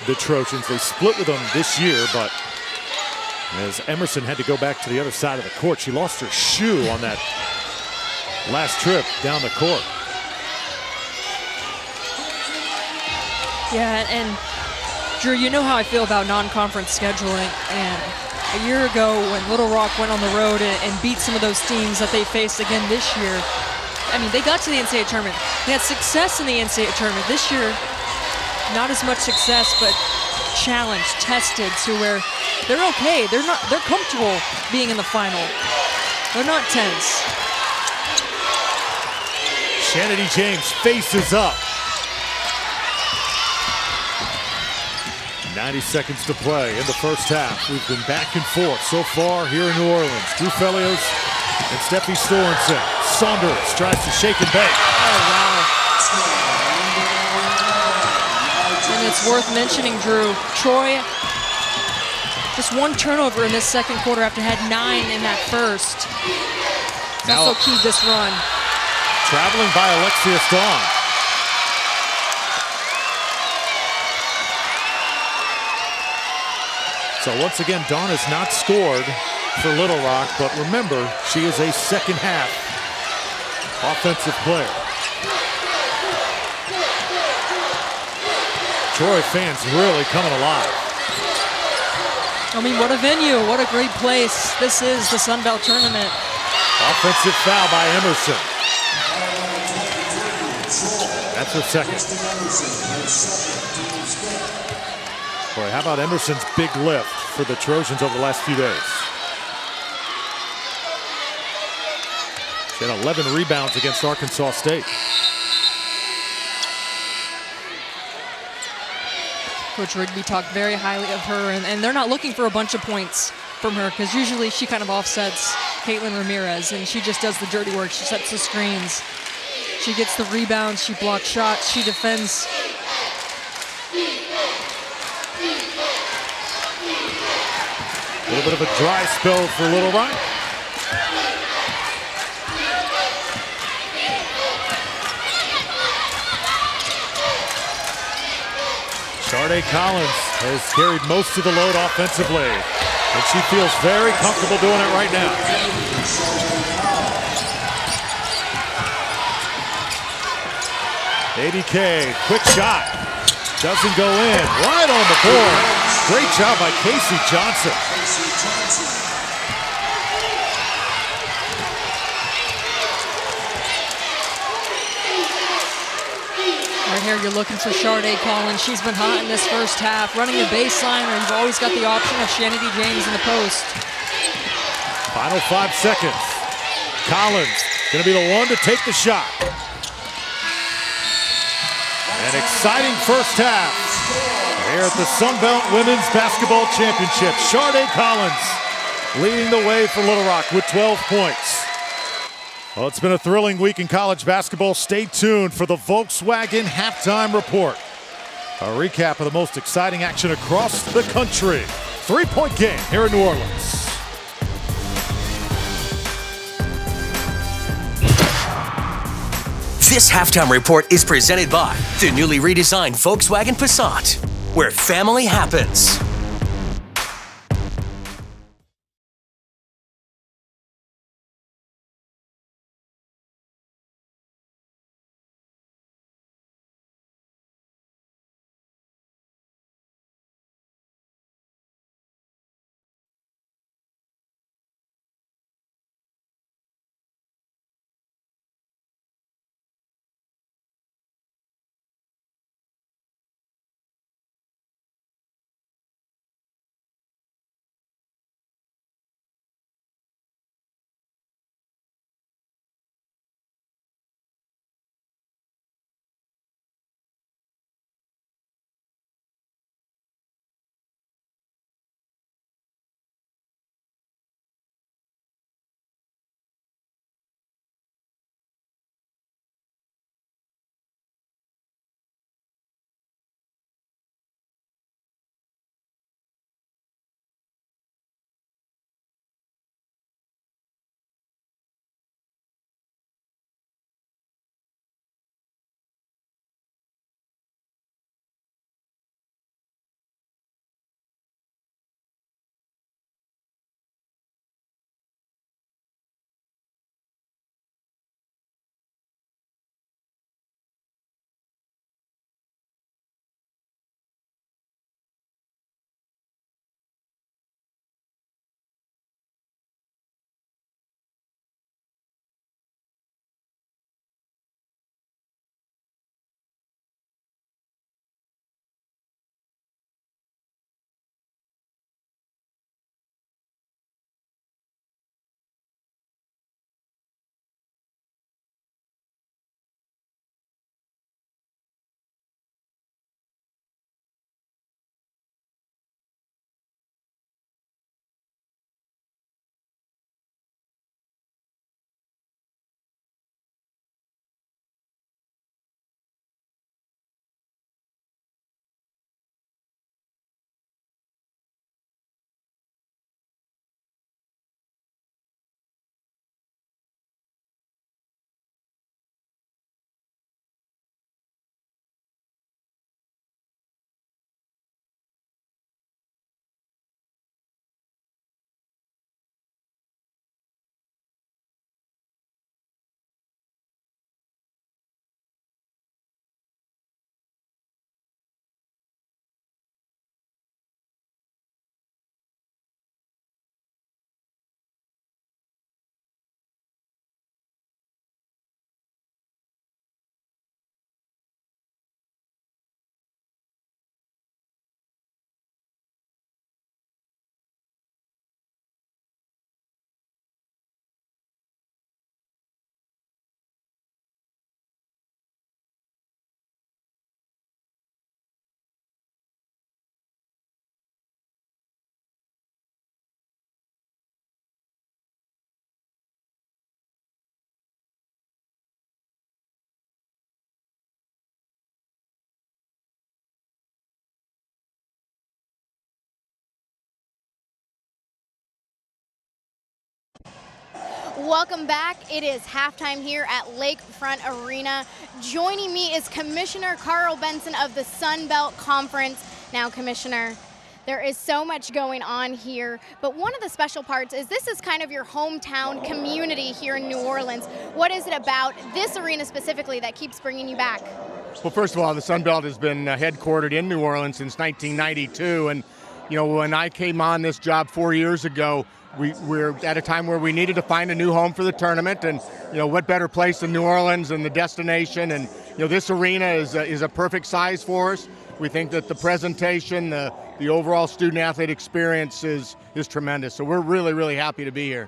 A: the Trojans, they split with them this year, but as Emerson had to go back to the other side of the court, she lost her shoe on that last trip down the court.
B: Yeah, and Drew, you know how I feel about non-conference scheduling, and a year ago when Little Rock went on the road and beat some of those teams that they faced again this year, I mean, they got to the NCAA tournament. They had success in the NCAA tournament. This year, not as much success, but challenged, tested to where they're okay. They're comfortable being in the final. They're not tense.
A: Kennedy James faces up. 90 seconds to play in the first half. We've been back and forth so far here in New Orleans. Drew Felios and Steffi Sorensen. Saunders tries to shake and bake.
B: Oh, wow. And it's worth mentioning, Drew, Troy, just one turnover in this second quarter after had 9 in that first. That's so key this run.
A: Traveling by Alexia Stahl. So once again, Dawn has not scored for Little Rock, but remember, she is a second half offensive player. Troy fans really coming alive.
B: I mean, what a venue, what a great place. This is the Sun Belt Tournament.
A: Offensive foul by Emerson. That's her second. Boy, how about Emerson's big lift for the Trojans over the last few days? She had 11 rebounds against Arkansas State.
B: Coach Rigby talked very highly of her, and they're not looking for a bunch of points from her because usually she kind of offsets Caitlin Ramirez, and she just does the dirty work. She sets the screens. She gets the rebounds, she blocks shots, she defends.
A: A little bit of a dry spell for Little Rock. Sharday Collins has carried most of the load offensively, and she feels very comfortable doing it right now. ABK, quick shot, doesn't go in, right on the board. Great job by Casey Johnson.
B: Right here, you're looking for Sharday Collins. She's been hot in this first half, running the baseline, or you've always got the option of Kennedy James in the post.
A: Final 5 seconds. Collins gonna be the one to take the shot. An exciting first half here at the Sun Belt Women's Basketball Championship. Sharday Collins leading the way for Little Rock with 12 points. Well, it's been a thrilling week in college basketball. Stay tuned for the Volkswagen halftime report. A recap of the most exciting action across the country. 3-point game here in New Orleans.
E: This halftime report is presented by the newly redesigned Volkswagen Passat, where family happens.
F: Welcome back. It is halftime here at Lakefront Arena. Joining me is Commissioner Carl Benson of the Sun Belt Conference. Now, Commissioner, there is so much going on here, but one of the special parts is this is kind of your hometown community here in New Orleans. What is it about this arena specifically that keeps bringing you back?
G: Well, first of all, the Sun Belt has been headquartered in New Orleans since 1992, and you know, when I came on this job 4 years ago, we're at a time where we needed to find a new home for the tournament, and you know, what better place than New Orleans and the destination, and you know, this arena is a perfect size for us. We think that the presentation, the overall student-athlete experience is tremendous, so we're really, really happy to be here.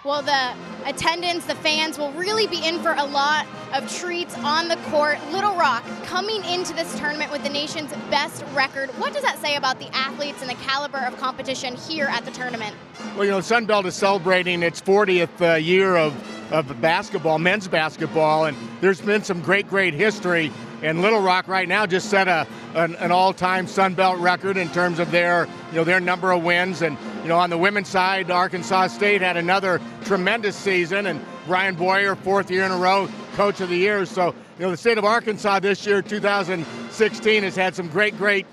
F: Well, the attendance, the fans will really be in for a lot of treats on the court. Little Rock coming into this tournament with the nation's best record. What does that say about the athletes and the caliber of competition here at the tournament?
G: Well, you know, Sun Belt is celebrating its 40th year of basketball, men's basketball, and there's been some great history And Little Rock right now just set an all-time Sun Belt record in terms of their number of wins. And on the women's side, Arkansas State had another tremendous season, and Brian Boyer, 4th year in a row, Coach of the Year. So the state of Arkansas this year, 2016, has had some great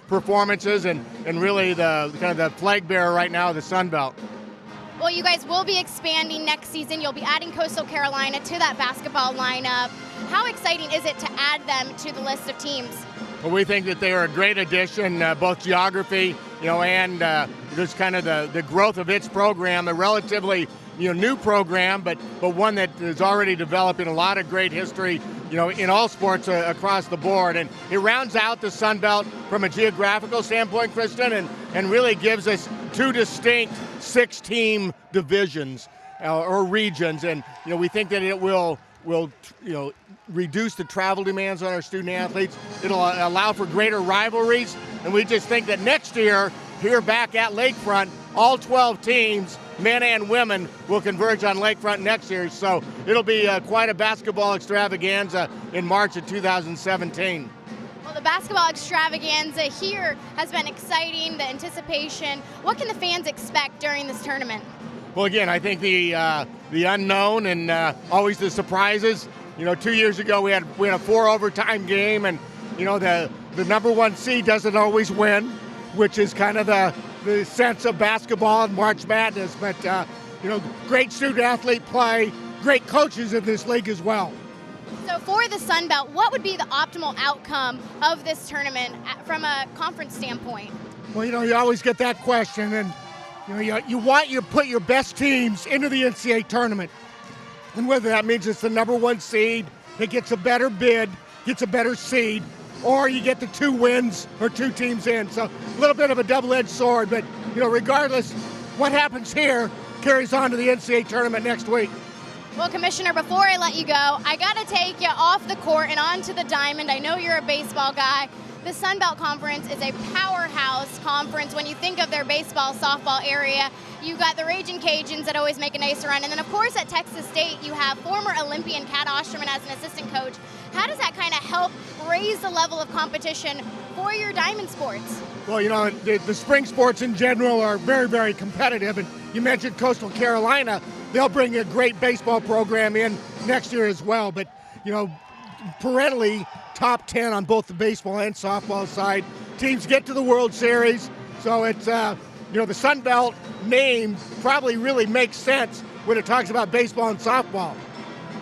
G: performances, and really the kind of the flag bearer right now of the Sun Belt.
F: Well, you guys will be expanding next season. You'll be adding Coastal Carolina to that basketball lineup. How exciting is it to add them to the list of teams?
G: Well, we think that they are a great addition, both geography, and just kind of the growth of its program, a relatively new program, but one that is already developing a lot of great history, in all sports across the board. And it rounds out the Sun Belt from a geographical standpoint, Kristen, and really gives us 2 distinct 6-team divisions or regions. And we think that it will reduce the travel demands on our student athletes. It'll allow for greater rivalries, and we just think that next year, here back at Lakefront, all 12 teams, men and women, will converge on Lakefront next year. So it'll be quite a basketball extravaganza in March of 2017.
F: Well, the basketball extravaganza here has been exciting, the anticipation. What can the fans expect during this tournament?
G: Well, again, I think the unknown and always the surprises. 2 years ago we had a 4 overtime game, and the number 1 seed doesn't always win, which is kind of the sense of basketball and March Madness. But great student athlete play, great coaches in this league as well.
F: So for the Sun Belt, what would be the optimal outcome of this tournament from a conference standpoint?
G: Well, you always get that question, and you want to put your best teams into the NCAA tournament. And whether that means it's the number 1 seed that gets a better bid, gets a better seed, or you get the 2 wins or 2 teams in. So a little bit of a double-edged sword, but regardless, what happens here carries on to the NCAA tournament next week.
F: Well, Commissioner, before I let you go, I got to take you off the court and onto the diamond. I know you're a baseball guy. The Sun Belt Conference is a powerhouse conference. When you think of their baseball, softball area, you've got the Raging Cajuns that always make a nice run. And then, of course, at Texas State, you have former Olympian Kat Osterman as an assistant coach. How does that kind of help raise the level of competition for your diamond sports?
G: Well, the spring sports in general are very, very competitive. And you mentioned Coastal Carolina. They'll bring a great baseball program in next year as well. But, perennially top 10 on both the baseball and softball side. Teams get to the World Series. So it's, the Sun Belt name probably really makes sense when it talks about baseball and softball.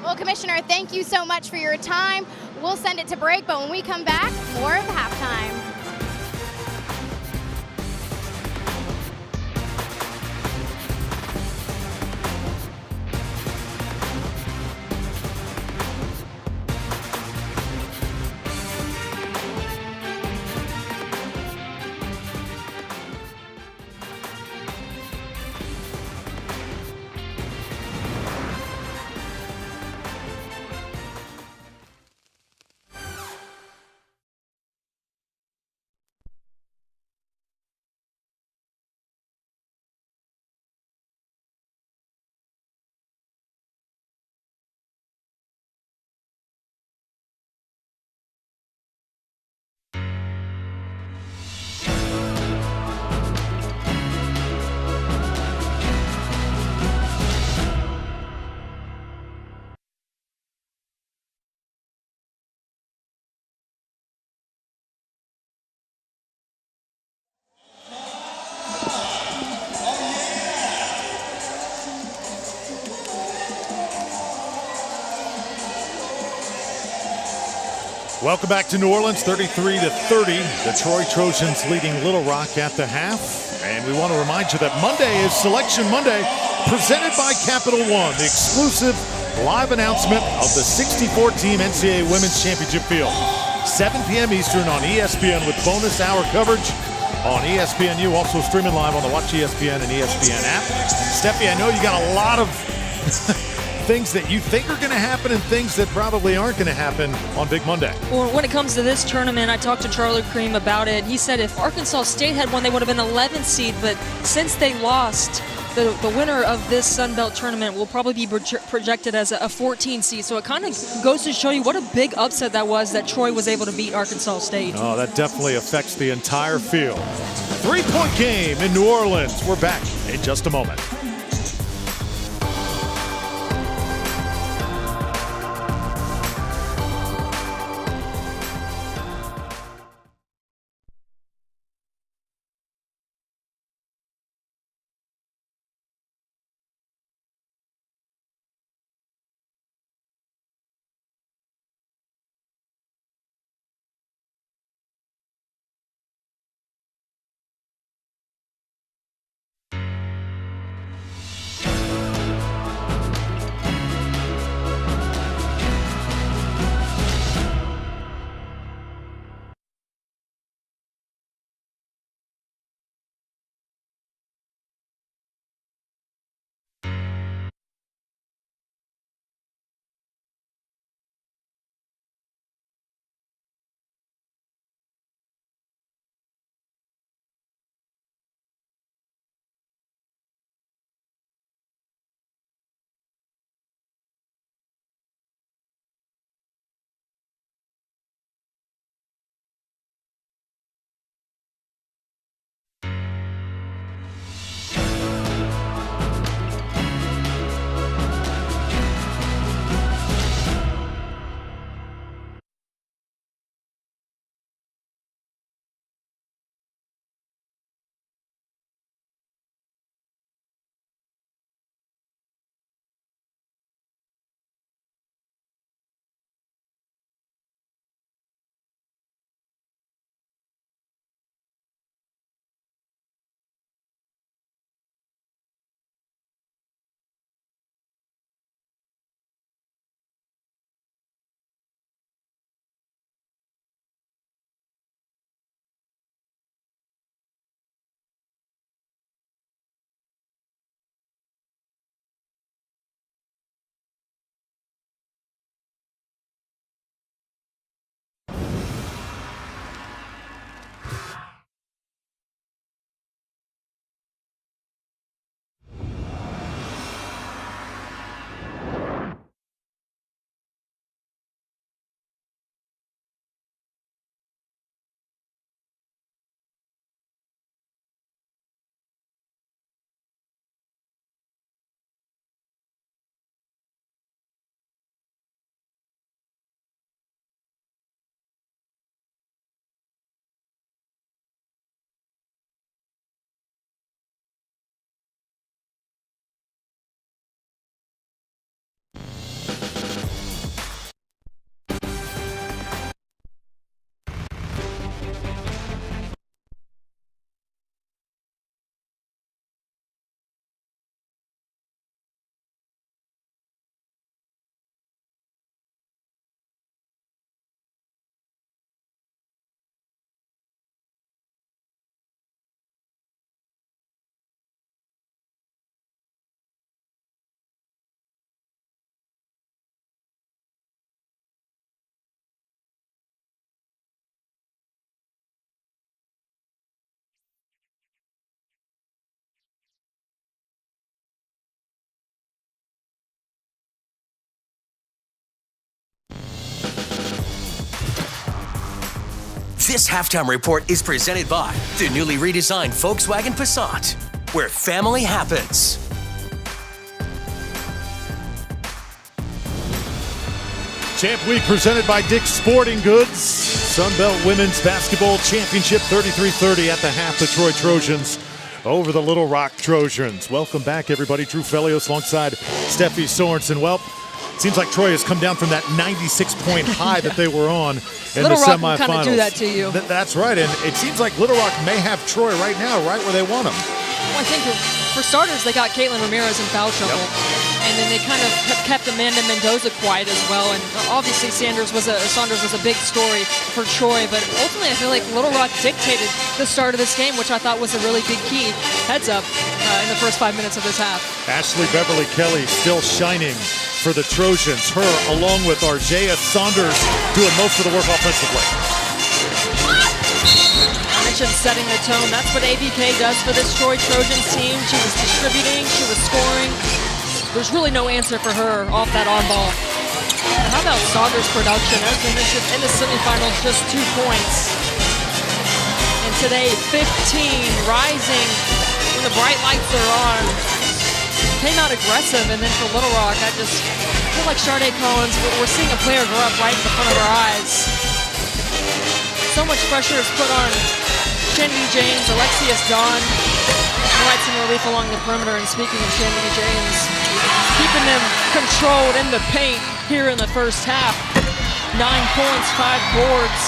F: Well, Commissioner, thank you so much for your time. We'll send it to break, but when we come back, more of halftime.
A: Welcome back to New Orleans, 33-30. The Troy Trojans leading Little Rock at the half. And we want to remind you that Monday is Selection Monday, presented by Capital One, the exclusive live announcement of the 64-team NCAA Women's Championship field. 7 p.m. Eastern on ESPN with bonus hour coverage on ESPNU, also streaming live on the Watch ESPN and ESPN app. Steffi, I know you got a lot of things that you think are going to happen and things that probably aren't going to happen on Big Monday.
B: Well, when it comes to this tournament, I talked to Charlie Cream about it. He said if Arkansas State had won, they would have been 11th seed, but since they lost, the winner of this Sun Belt tournament will probably be projected as a 14 seed. So it kind of goes to show you what a big upset that was that Troy was able to beat Arkansas State.
A: Oh, that definitely affects the entire field. 3-point game in New Orleans. We're back in just a moment.
E: This halftime report is presented by the newly redesigned Volkswagen Passat, where family happens.
A: Champ Week presented by Dick's Sporting Goods. Sun Belt Women's Basketball Championship 33-30 at the half. The Troy Trojans over the Little Rock Trojans. Welcome back, everybody. Drew Felios alongside Steffi Sorensen. Well, it seems like Troy has come down from that 96-point high that they were on in
B: Little
A: the
B: Rock
A: semifinals.
B: will kind of do that to you.
A: That's right, and it seems like Little Rock may have Troy right now, right where they want them.
B: Well, I think for starters, they got Caitlin Ramirez in foul trouble. Yep. And then they kind of kept Amanda Mendoza quiet as well. And obviously Saunders was a big story for Troy. But ultimately, I feel like Little Rock dictated the start of this game, which I thought was a really big key. Heads up in the first 5 minutes of this half.
A: Ashley Beverly Kelly still shining for the Trojans. Her, along with Arjaya Saunders, doing most of the work offensively.
B: I mentioned setting the tone. That's what ABK does for this Troy Trojans team. She was distributing, she was scoring. There's really no answer for her off that arm ball. How about Saunders' production? As we mentioned, in the semifinals, just 2 points. And today, 15, rising when the bright lights are on. Came out aggressive, and then for Little Rock, I just feel like Sharday Collins, we're seeing a player grow up right in front of our eyes. So much pressure is put on Shandy James, Alexius Dawn, provides some relief along the perimeter. And speaking of Shandy James, keeping them controlled in the paint here in the first half. 9 points, 5 boards.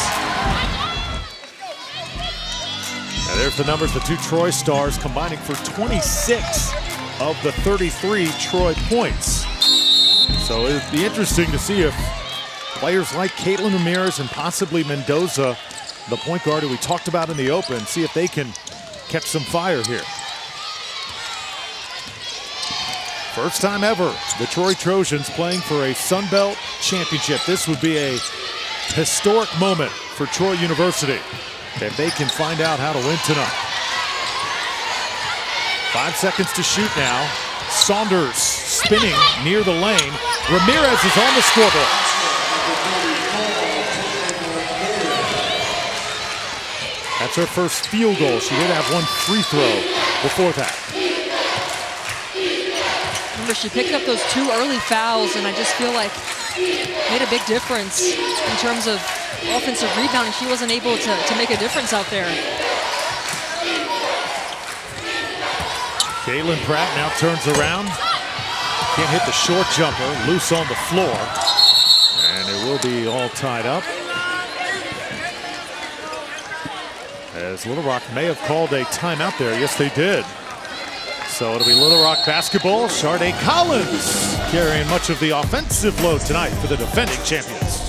A: Now there's the numbers, the two Troy stars combining for 26 of the 33 Troy points. So it'd be interesting to see if players like Caitlin Ramirez and possibly Mendoza, the point guard who we talked about in the open, see if they can catch some fire here. First time ever, the Troy Trojans playing for a Sun Belt championship. This would be a historic moment for Troy University if they can find out how to win tonight. 5 seconds to shoot now. Saunders spinning near the lane. Ramirez is on the scoreboard. That's her first field goal. She did have one free throw before that.
B: Remember, she picked up those 2 early fouls, and I just feel like made a big difference in terms of offensive rebounding. She wasn't able to make a difference out there.
A: Kaylin Pratt now turns around. Can't hit the short jumper. Loose on the floor. And it will be all tied up. As Little Rock may have called a timeout there. Yes, they did. So it'll be Little Rock basketball. Sharday Collins carrying much of the offensive load tonight for the defending champions.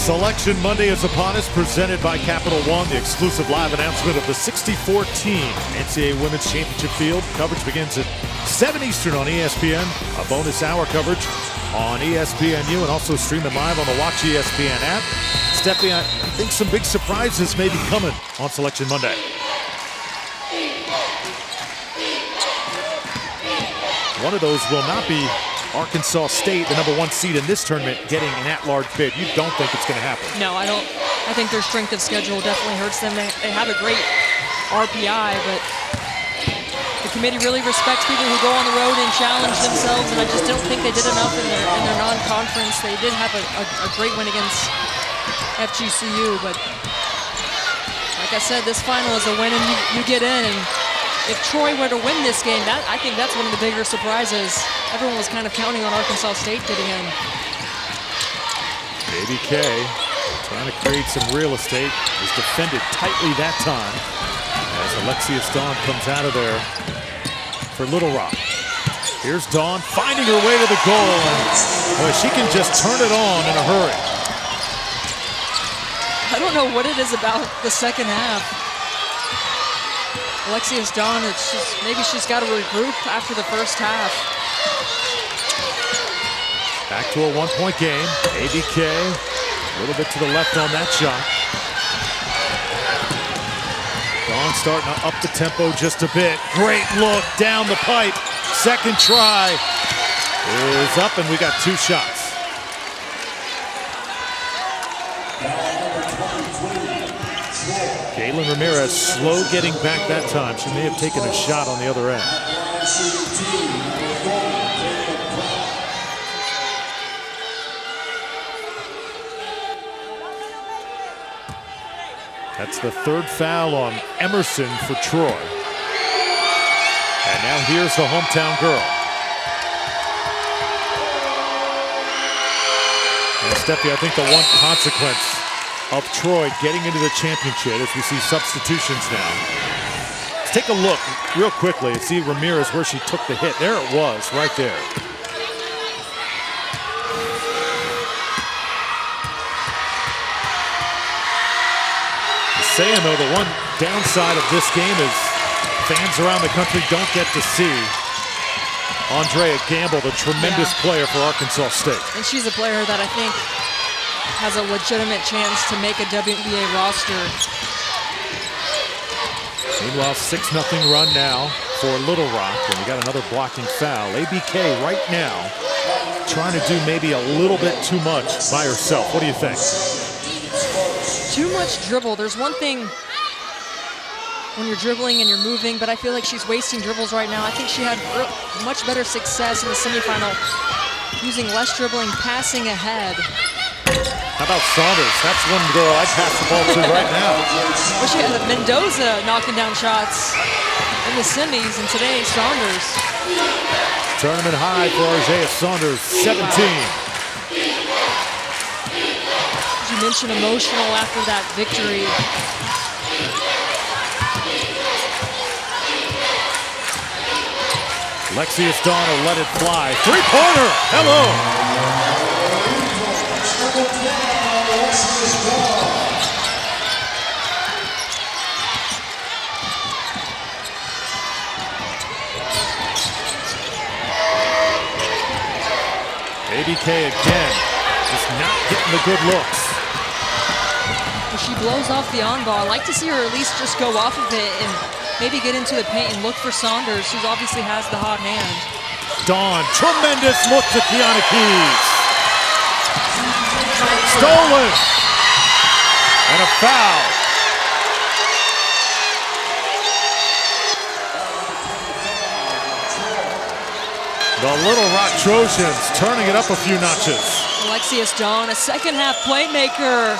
A: Selection Monday is upon us, presented by Capital One, the exclusive live announcement of the 64-team NCAA Women's Championship field. Coverage begins at 7 Eastern on ESPN. A bonus hour coverage on ESPNU and also streaming live on the Watch ESPN app. Stephanie, I think some big surprises may be coming on Selection Monday. One of those will not be Arkansas State, the #1 seed in this tournament, getting an at-large bid. You don't think it's going to happen?
B: No, I don't. I think their strength of schedule definitely hurts them. They have a great RPI, but the committee really respects people who go on the road and challenge themselves, and I just don't think they did enough in their non-conference. They did have a great win against FGCU, but like I said, this final is a win and you get in. And if Troy were to win this game, I think that's one of the bigger surprises. Everyone was kind of counting on Arkansas State getting in.
A: ABK trying to create some real estate. Was defended tightly that time as Alexius Dawn comes out of there for Little Rock. Here's Dawn finding her way to the goal, and boy, she can just turn it on in a hurry.
B: I don't know what it is about the second half. Alexius Dawn, it's just, maybe she's got to regroup after the first half.
A: Back to a one-point game. ABK a little bit to the left on that shot. Dawn starting to up the tempo just a bit. Great look down the pipe. Second try is up, and we got 2 shots. Kaylin Ramirez slow getting back that time. She may have taken a shot on the other end. That's the 3rd foul on Emerson for Troy. And now here's the hometown girl. And Steffi, I think the one consequence of Troy getting into the championship as we see substitutions now. Let's take a look real quickly and see Ramirez where she took the hit. There it was, right there. Saying though, the one downside of this game is fans around the country don't get to see Andrea Gamble, the tremendous player for Arkansas State.
B: And she's a player that I think has a legitimate chance to make a WNBA roster.
A: Meanwhile, 6-0 run now for Little Rock, and we got another blocking foul. ABK right now trying to do maybe a little bit too much by herself. What do you think?
B: Too much dribble. There's one thing when you're dribbling and you're moving, but I feel like she's wasting dribbles right now. I think she had much better success in the semifinal using less dribbling, passing ahead.
A: How about Saunders? That's one girl I'd pass the ball to right now.
B: Well, she had Mendoza knocking down shots in the semis, and today Saunders.
A: Tournament high for Isaiah Saunders, 17.
B: Wow. You mentioned emotional after that victory.
A: Alexius Dawn will let it fly. Three-pointer! Hello! ABK again, just not getting the good looks.
B: She blows off the on-ball. I like to see her at least just go off of it and maybe get into the paint and look for Saunders, who obviously has the hot hand.
A: Dawn, tremendous look to Kiana Keys. Stolen. And a foul. The Little Rock Trojans turning it up a few notches.
B: Alexius Dawn, a second half playmaker.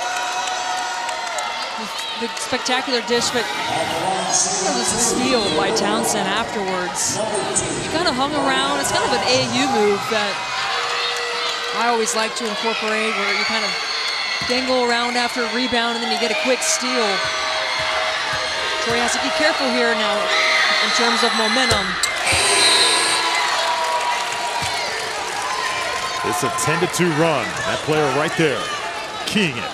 B: The spectacular dish, but it was a steal by Townsend afterwards. She kind of hung around. It's kind of an AAU move that I always like to incorporate, where you kind of dangle around after a rebound and then you get a quick steal. Troy has to be careful here now in terms of momentum.
A: It's a 10-2 run. That player right there. keying it.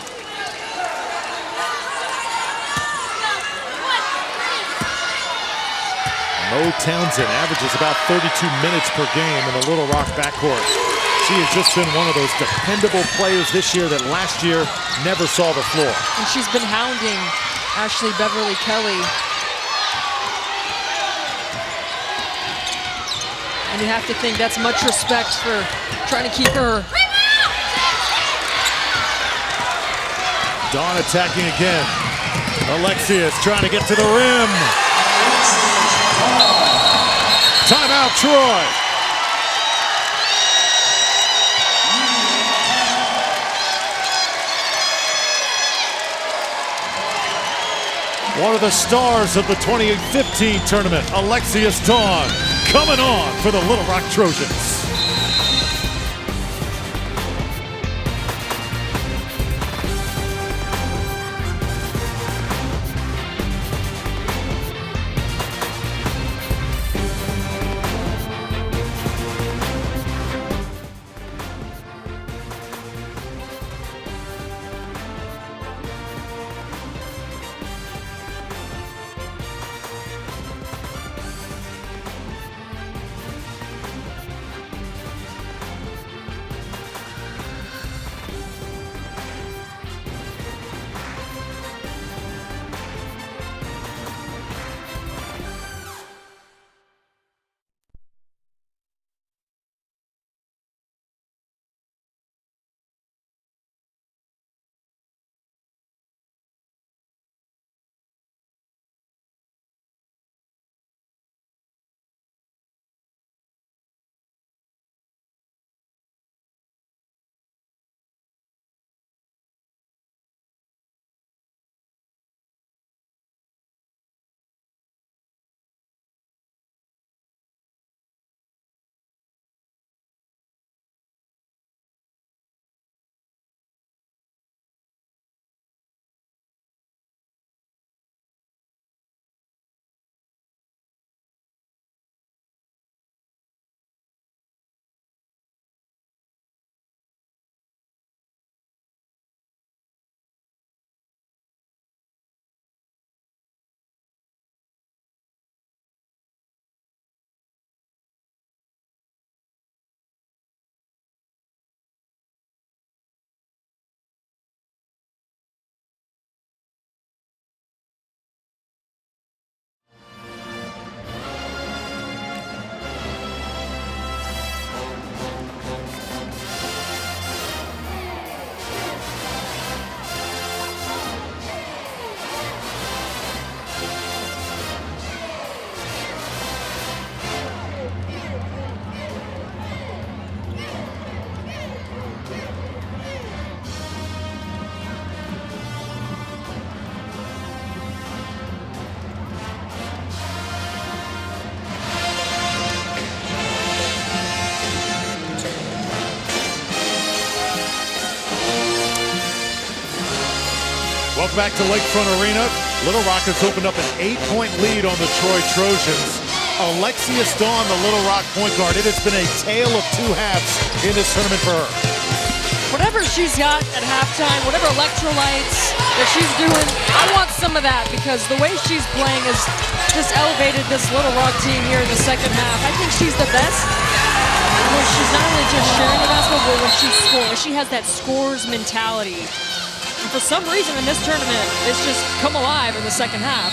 A: Mo Townsend averages about 32 minutes per game in the Little Rock backcourt. She has just been one of those dependable players this year that last year never saw the floor.
B: And she's been hounding Ashley Beverly Kelly. And you have to think that's much respect for trying to keep her.
A: Dawn attacking again. Alexius trying to get to the rim. Timeout, Troy. One of the stars of the 2015 tournament, Alexius Dawn, coming on for the Little Rock Trojans. Welcome back to Lakefront Arena. Little Rock has opened up an 8-point lead on the Troy Trojans. Alexius Dawn, the Little Rock point guard. It has been a tale of two halves in this tournament for her.
B: Whatever she's got at halftime, whatever electrolytes that she's doing, I want some of that because the way she's playing has just elevated this Little Rock team here in the second half. I think she's the best when she's not only just sharing the basketball, but when she's scoring. She has that scorer's mentality. And for some reason in this tournament, it's just come alive in the second half.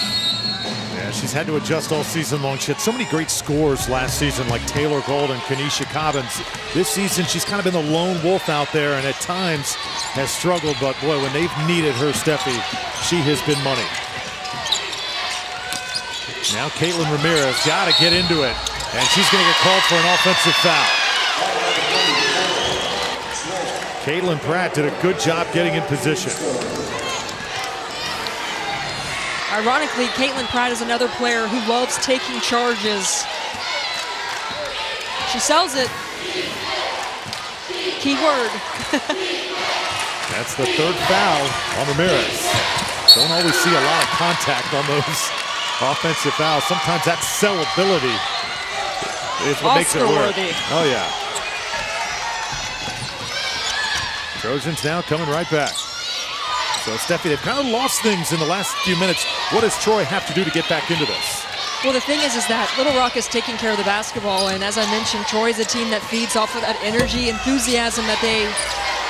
A: Yeah, she's had to adjust all season long. She had so many great scores last season, like Taylor Gold and Kanisha Cobbins. This season, she's kind of been the lone wolf out there and at times has struggled. But boy, when they've needed her, Steffi, she has been money. Now Caitlin Ramirez got to get into it. And she's going to get called for an offensive foul. Caitlin Pratt did a good job getting in position.
B: Ironically, Caitlin Pratt is another player who loves taking charges. She sells it. Key word.
A: That's the third foul on Ramirez. Don't always see a lot of contact on those offensive fouls. Sometimes that sellability is what makes it work. Oh, yeah. Trojans now coming right back. So, Steffi, they've kind of lost things in the last few minutes. What does Troy have to do to get back into this?
B: Well, the thing is that Little Rock is taking care of the basketball, and as I mentioned, Troy is a team that feeds off of that energy, enthusiasm that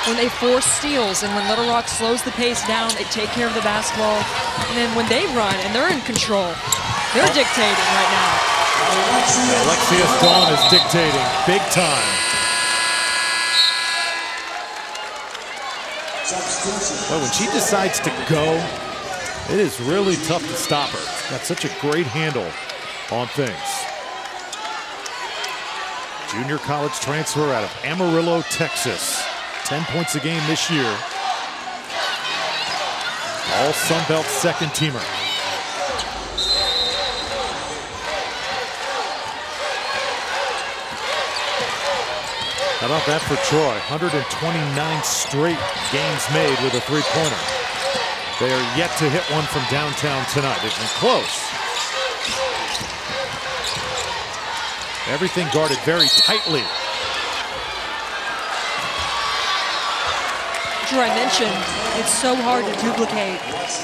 B: when they force steals, and when Little Rock slows the pace down, they take care of the basketball. And then when they run and they're in control, they're dictating right now.
A: Alexius Dawn is dictating big time. Well, when she decides to go, it is really tough to stop her. She's got such a great handle on things. Junior college transfer out of Amarillo, Texas. 10 points a game this year. All Sun Belt second teamer. How about that for Troy? 129 straight games made with a three-pointer. They are yet to hit one from downtown tonight. They've been close. Everything guarded very tightly.
B: I mentioned it's so hard to duplicate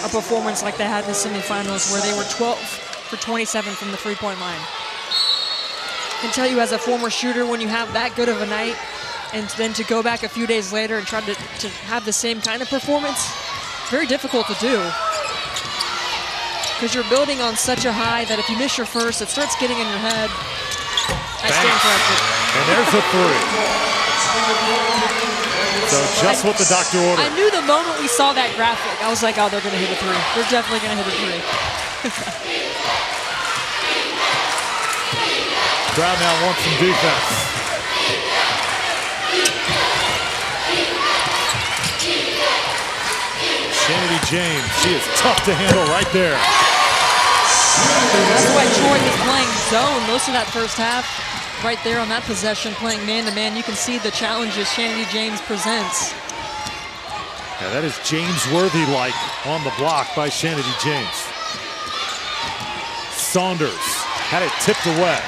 B: a performance like they had in the semifinals where they were 12 for 27 from the three-point line. I can tell you as a former shooter, when you have that good of a night and then to go back a few days later and try to have the same kind of performance, very difficult to do. Because you're building on such a high that if you miss your first, it starts getting in your head. I stand corrected.
A: And there's a three. So just what the doctor ordered.
B: I knew the moment we saw that graphic, I was like, oh, they're going to hit a three. They're definitely going to hit a three.
A: Crowd now wants some defense. Shanity James, she is tough to handle right there.
B: That's why Troy was playing zone most of that first half. Right there on that possession, playing man-to-man, you can see the challenges Shanity James presents.
A: Yeah, that is James Worthy-like on the block by Shanity James. Saunders had it tipped away.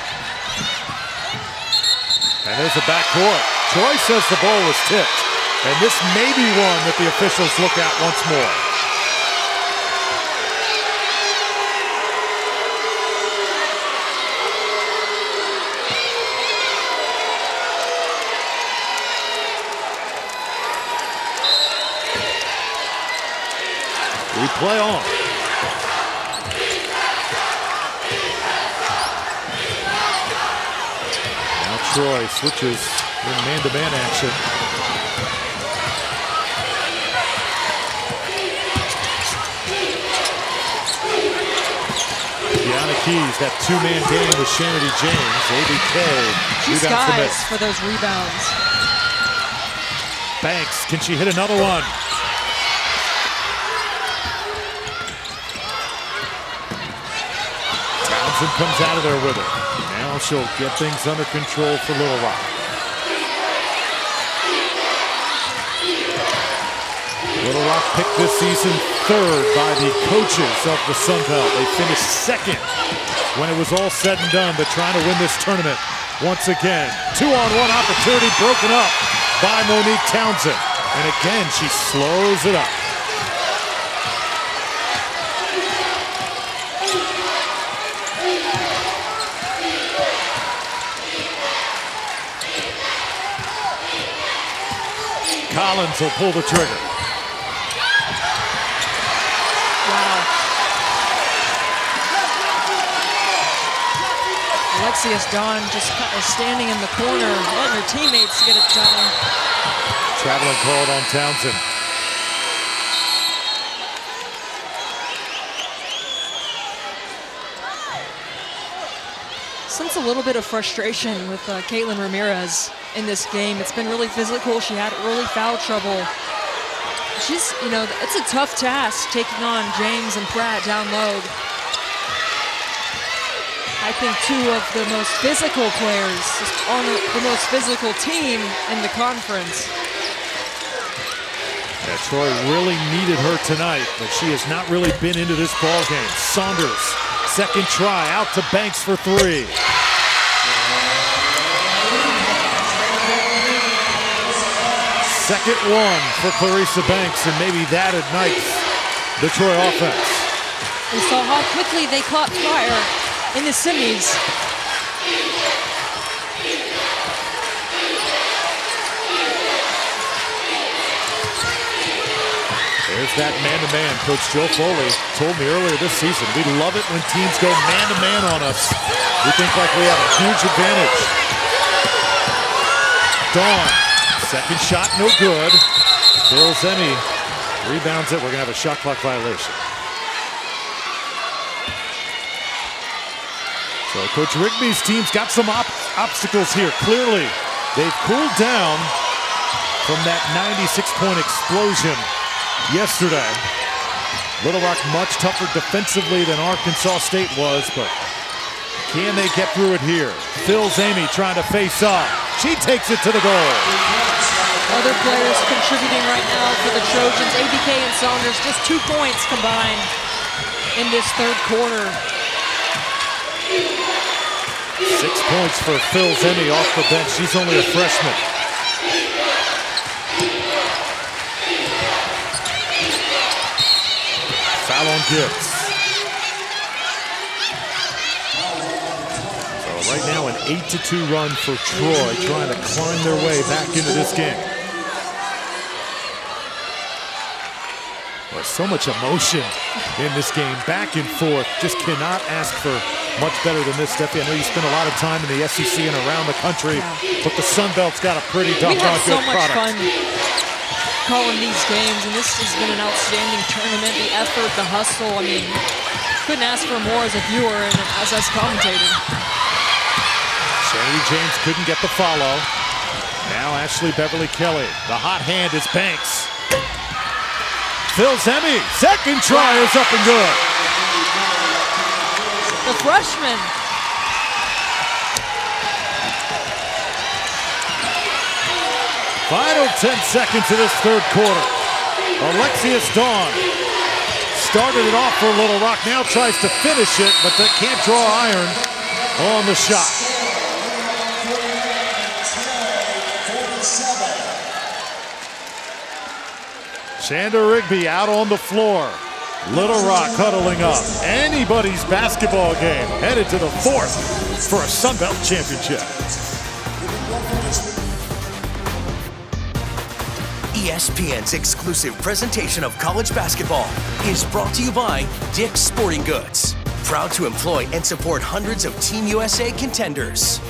A: And there's a backcourt. Troy says the ball was tipped. And this may be one that the officials look at once more. We play on. Now Troy switches in man-to-man action. Deanna Keys, that two-man game with Shanity James. ABK
B: She's
A: rebounds the
B: guys
A: miss.
B: for those rebounds.
A: Banks, can she hit another one? Comes out of there with it. Now she'll get things under control for Little Rock. Little Rock picked this season third by the coaches of the Sun Belt. They finished second when it was all said and done, but trying to win this tournament once again. 2-on-1 opportunity broken up by Monique Townsend. And again, she slows it up. Collins will pull the trigger.
B: Wow. Alexius Dawn just kind of standing in the corner, letting her teammates get it done.
A: Traveling called on Townsend.
B: Sense a little bit of frustration with Caitlin Ramirez in this game. It's been really physical. She had early foul trouble. She's, it's a tough task taking on James and Pratt down low. I think two of the most physical players on the most physical team in the conference.
A: Yeah, Troy really needed her tonight, but she has not really been into this ball game. Saunders, second try, out to Banks for three. Second one for Clarissa Banks, and maybe that ignites the Troy offense.
B: We saw how quickly they caught fire in the semis.
A: There's that man-to-man. Coach Joe Foley told me earlier this season, we love it when teams go man-to-man on us. We think like we have a huge advantage. Dawn, second shot, no good. Phil Zemi rebounds it. We're gonna have a shot clock violation. So Coach Rigby's team's got some obstacles here. Clearly, they've cooled down from that 96-point explosion yesterday. Little Rock much tougher defensively than Arkansas State was, but can they get through it here? Phil Zemi trying to face off. She takes it to the goal.
B: Other players contributing right now for the Trojans. ABK and Saunders, just 2 points combined in this third quarter.
A: 6 points for Phil Zemi off the bench. She's only a freshman. Foul on Gibbs. So right now an 8-2 run for Troy, trying to climb their way back into this game. There's so much emotion in this game, back and forth. Just cannot ask for much better than this, Steffi. I know you spend a lot of time in the SEC and around the country, but the Sun Belt's got a pretty doggone good product.
B: We had so much fun calling these games, and this has been an outstanding tournament. The effort, the hustle, I mean, couldn't ask for more as a viewer and as us commentating.
A: Sandy James couldn't get the follow. Now Ashley Beverly Kelly. The hot hand is Banks. Phil Zemi, second try is up and good.
B: The freshman.
A: Final 10 seconds of this third quarter. Alexius Dawn started it off for Little Rock, now tries to finish it, but they can't draw iron on the shot. Shanda Rigby out on the floor. Little Rock huddling up. Anybody's basketball game headed to the fourth for a Sun Belt championship.
E: ESPN's exclusive presentation of college basketball is brought to you by Dick's Sporting Goods, proud to employ and support hundreds of Team USA contenders.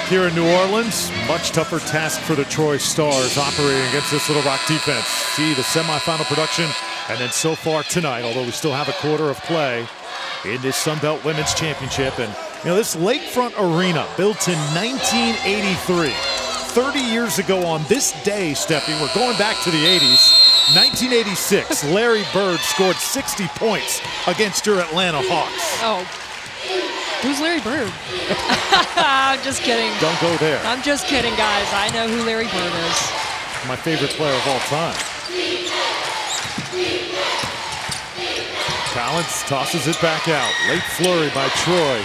A: here in New Orleans. Much tougher task for the Troy Stars operating against this Little Rock defense. See the semifinal production, and then so far tonight, although we still have a quarter of play in this Sun Belt Women's Championship. And you know, this Lakefront Arena, built in 1983, 30 years ago on this day, Steffi, we're going back to the 80s. 1986, Larry Bird scored 60 points against your Atlanta Hawks.
B: Oh, who's Larry Bird? I'm just kidding.
A: Don't go there.
B: I'm just kidding, guys. I know who Larry Bird is.
A: My favorite player of all time. Collins tosses it back out. Late flurry by Troy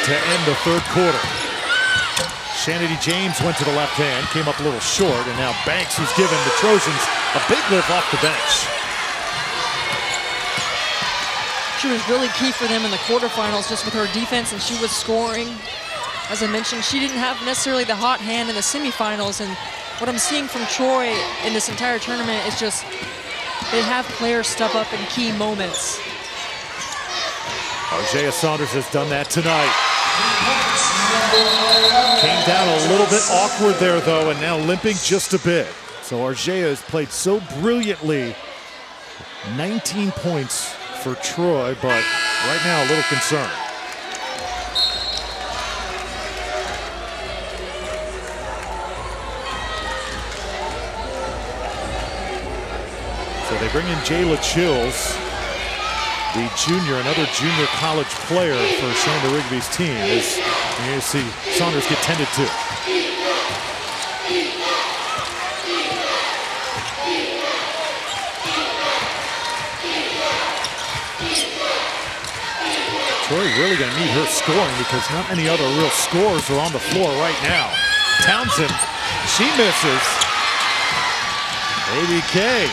A: to end the third quarter. Shanity James went to the left hand, came up a little short, and now Banks has given the Trojans a big lift off the bench.
B: She was really key for them in the quarterfinals just with her defense, and she was scoring. As I mentioned, she didn't have necessarily the hot hand in the semifinals, and what I'm seeing from Troy in this entire tournament is just they have players step up in key moments.
A: Arjea Saunders has done that tonight. Came down a little bit awkward there, though, and now limping just a bit. So Arjea has played so brilliantly. 19 points for Troy, but right now a little concerned. So they bring in Jayla Chills, the junior, another junior college player for Shanda Rigby's team. As you see Saunders get tended to. Troy really going to need her scoring because not many other real scores are on the floor right now. Townsend, she misses. ABK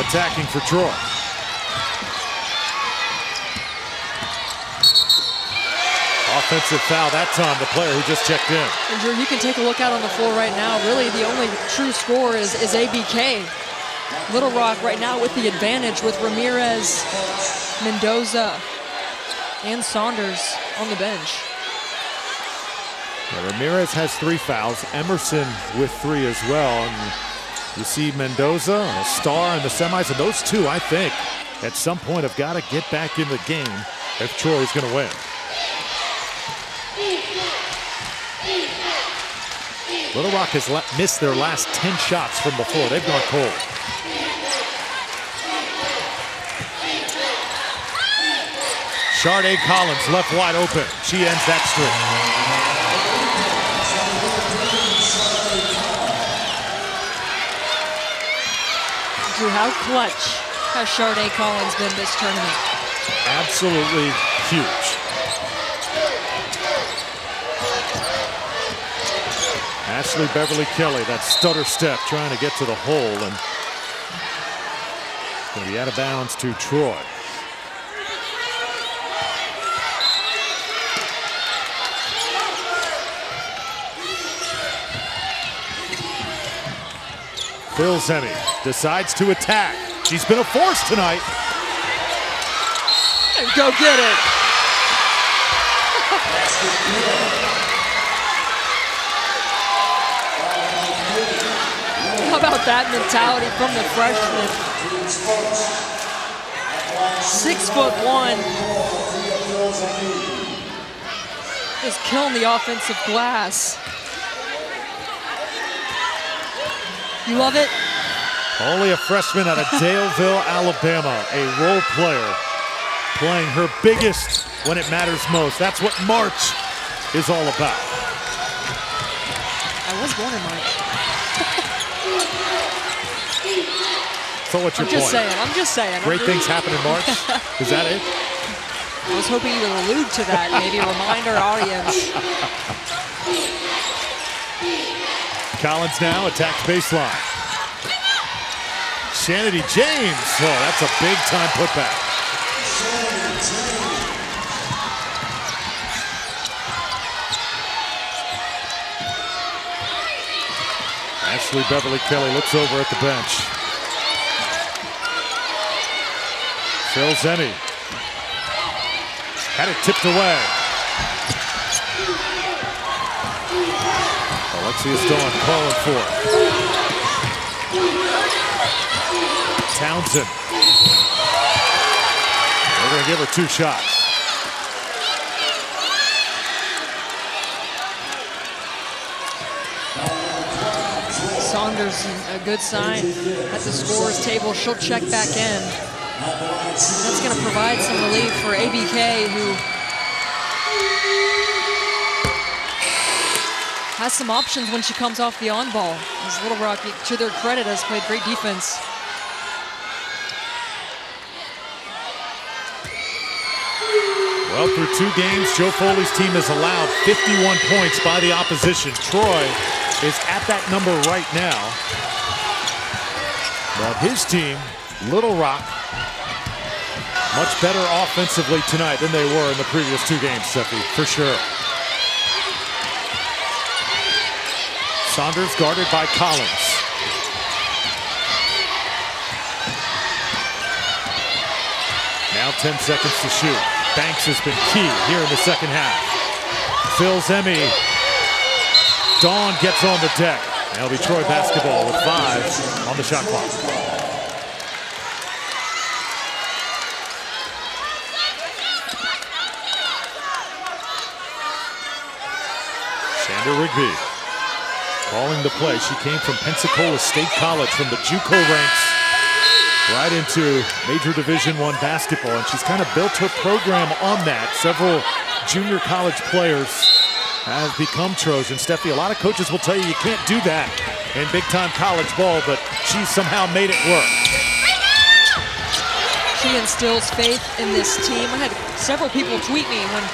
A: attacking for Troy. Offensive foul that time, the player who just checked in.
B: And Drew, you can take a look out on the floor right now. Really, the only true score is ABK. Little Rock right now with the advantage with Ramirez, Mendoza, and Saunders on the bench.
A: Yeah, Ramirez has 3 fouls. Emerson with 3 as well. And you see Mendoza, a star in the semis, and those two, I think, at some point have got to get back in the game if Troy's going to win. Little Rock has missed their last 10 shots from before. They've gone cold. Sharday Collins left wide open. She ends that streak.
B: Drew, how clutch has Sharday Collins been this tournament?
A: Absolutely huge. Ashley Beverly Kelly, that stutter step trying to get to the hole, and going to be out of bounds to Troy. Phil Zemi decides to attack. She's been a force tonight.
B: And go get it. How about that mentality from the freshman? 6'1". Just killing the offensive glass. You love it?
A: Only a freshman out of Daleville, Alabama, a role player, playing her biggest when it matters most. That's what March is all about.
B: I was born in March.
A: So what's your point?
B: I'm just saying.
A: Great things happen in March? Is that it?
B: I was hoping you would allude to that, maybe remind our audience.
A: Collins now attacks baseline. Shanity James. Oh, that's a big time putback. Ashley Beverly Kelly looks over at the bench. Phil Zemi had it tipped away. Alexius Dawn calling for it. Townsend. They're going to give her 2 shots.
B: Saunders, a good sign at the scorer's table. She'll check back in. That's going to provide some relief for ABK, who has some options when she comes off the on ball. As Little Rock, to their credit, has played great defense.
A: Well, through 2 games, Joe Foley's team has allowed 51 points by the opposition. Troy is at that number right now. But his team, Little Rock, much better offensively tonight than they were in the previous 2 games, Steffi, for sure. Saunders guarded by Collins. Now 10 seconds to shoot. Banks has been key here in the second half. Phil's Emmy. Dawn gets on the deck. That'll be Troy basketball with 5 on the shot clock. Shander Rigby calling the play. She came from Pensacola State College, from the JUCO ranks, right into Major Division I basketball, and she's kind of built her program on that. Several junior college players have become Trojans. Steffi, a lot of coaches will tell you you can't do that in big-time college ball, but she somehow made it work.
B: She instills faith in this team. I had several people tweet me when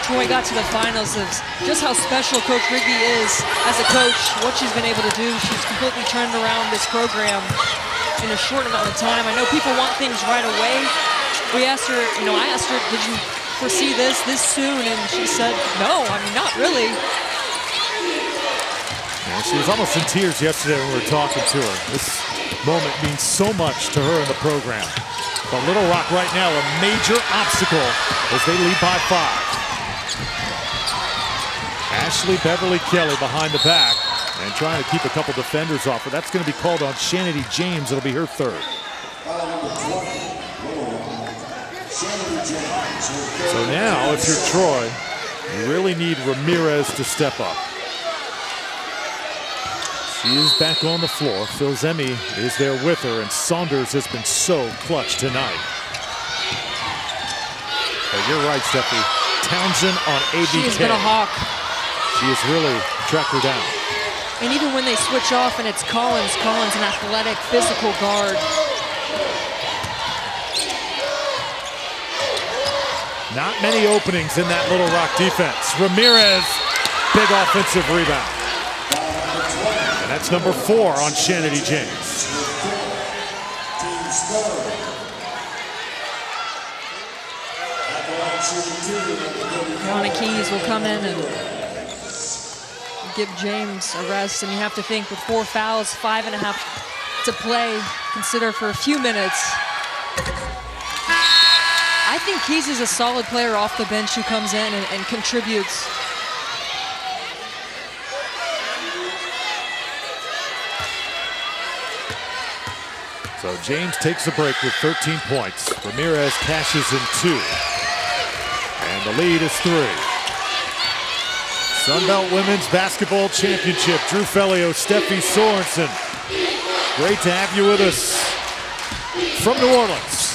B: Troy got to the finals of just how special Coach Rigby is as a coach, what she's been able to do. She's completely turned around this program in a short amount of time. I know people want things right away. We asked her, I asked her, did you foresee this soon? And she said, no, I mean, not really.
A: Yeah, she was almost in tears yesterday when we were talking to her. This moment means so much to her in the program. But Little Rock right now, a major obstacle as they lead by 5. Ashley Beverly Kelly behind the back and trying to keep a couple defenders off, but that's going to be called on Shanity James. It'll be her 3rd. So now, if you're Troy, you really need Ramirez to step up. She is back on the floor. Phil Zemi is there with her, and Saunders has been so clutch tonight. But you're right, Steffi. Townsend on ABK.
B: She has been a hawk.
A: She has really tracked her down.
B: And even when they switch off and it's Collins, an athletic, physical guard.
A: Not many openings in that Little Rock defense. Ramirez, big offensive rebound. And that's number 4 on Shanity James.
B: Yana Keys will come in and give James a rest, and you have to think with 4 fouls, 5.5 to play, consider for a few minutes. I think Keys is a solid player off the bench who comes in and contributes.
A: So James takes a break with 13 points. Ramirez cashes in 2. And the lead is 3. Sunbelt Women's Basketball Championship. Drew Fellio, Steffi Sorensen. Great to have you with us from New Orleans.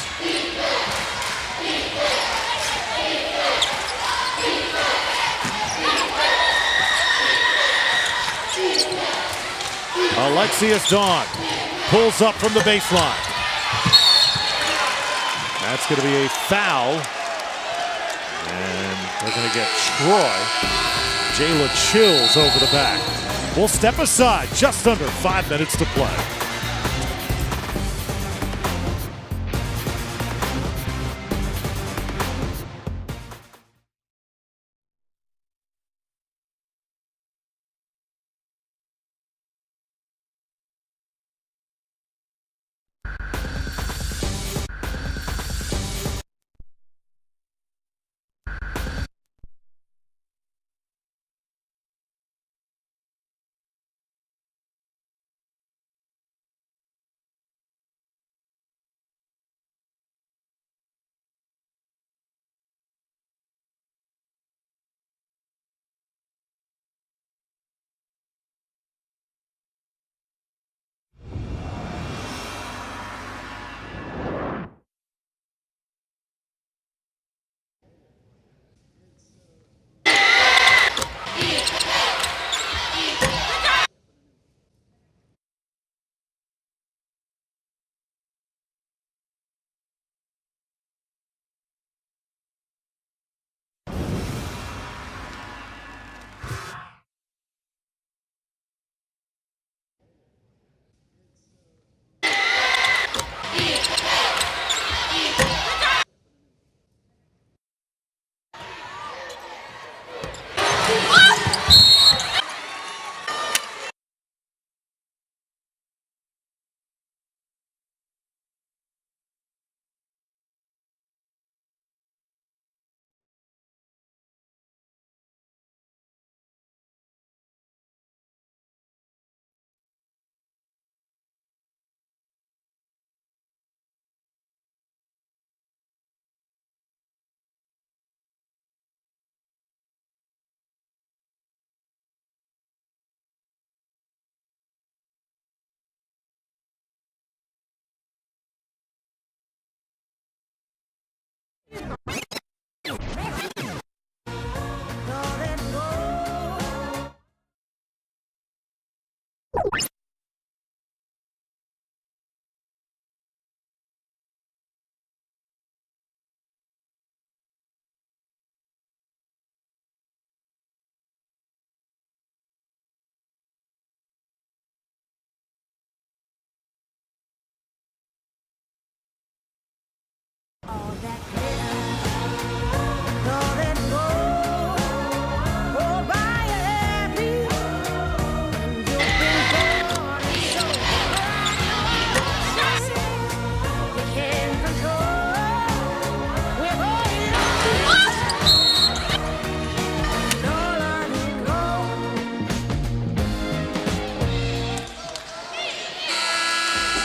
A: Alexius Dawn pulls up from the baseline. That's going to be a foul. And they're going to get Troy. Jayla Chills over the back. We'll step aside, just under 5 minutes to play.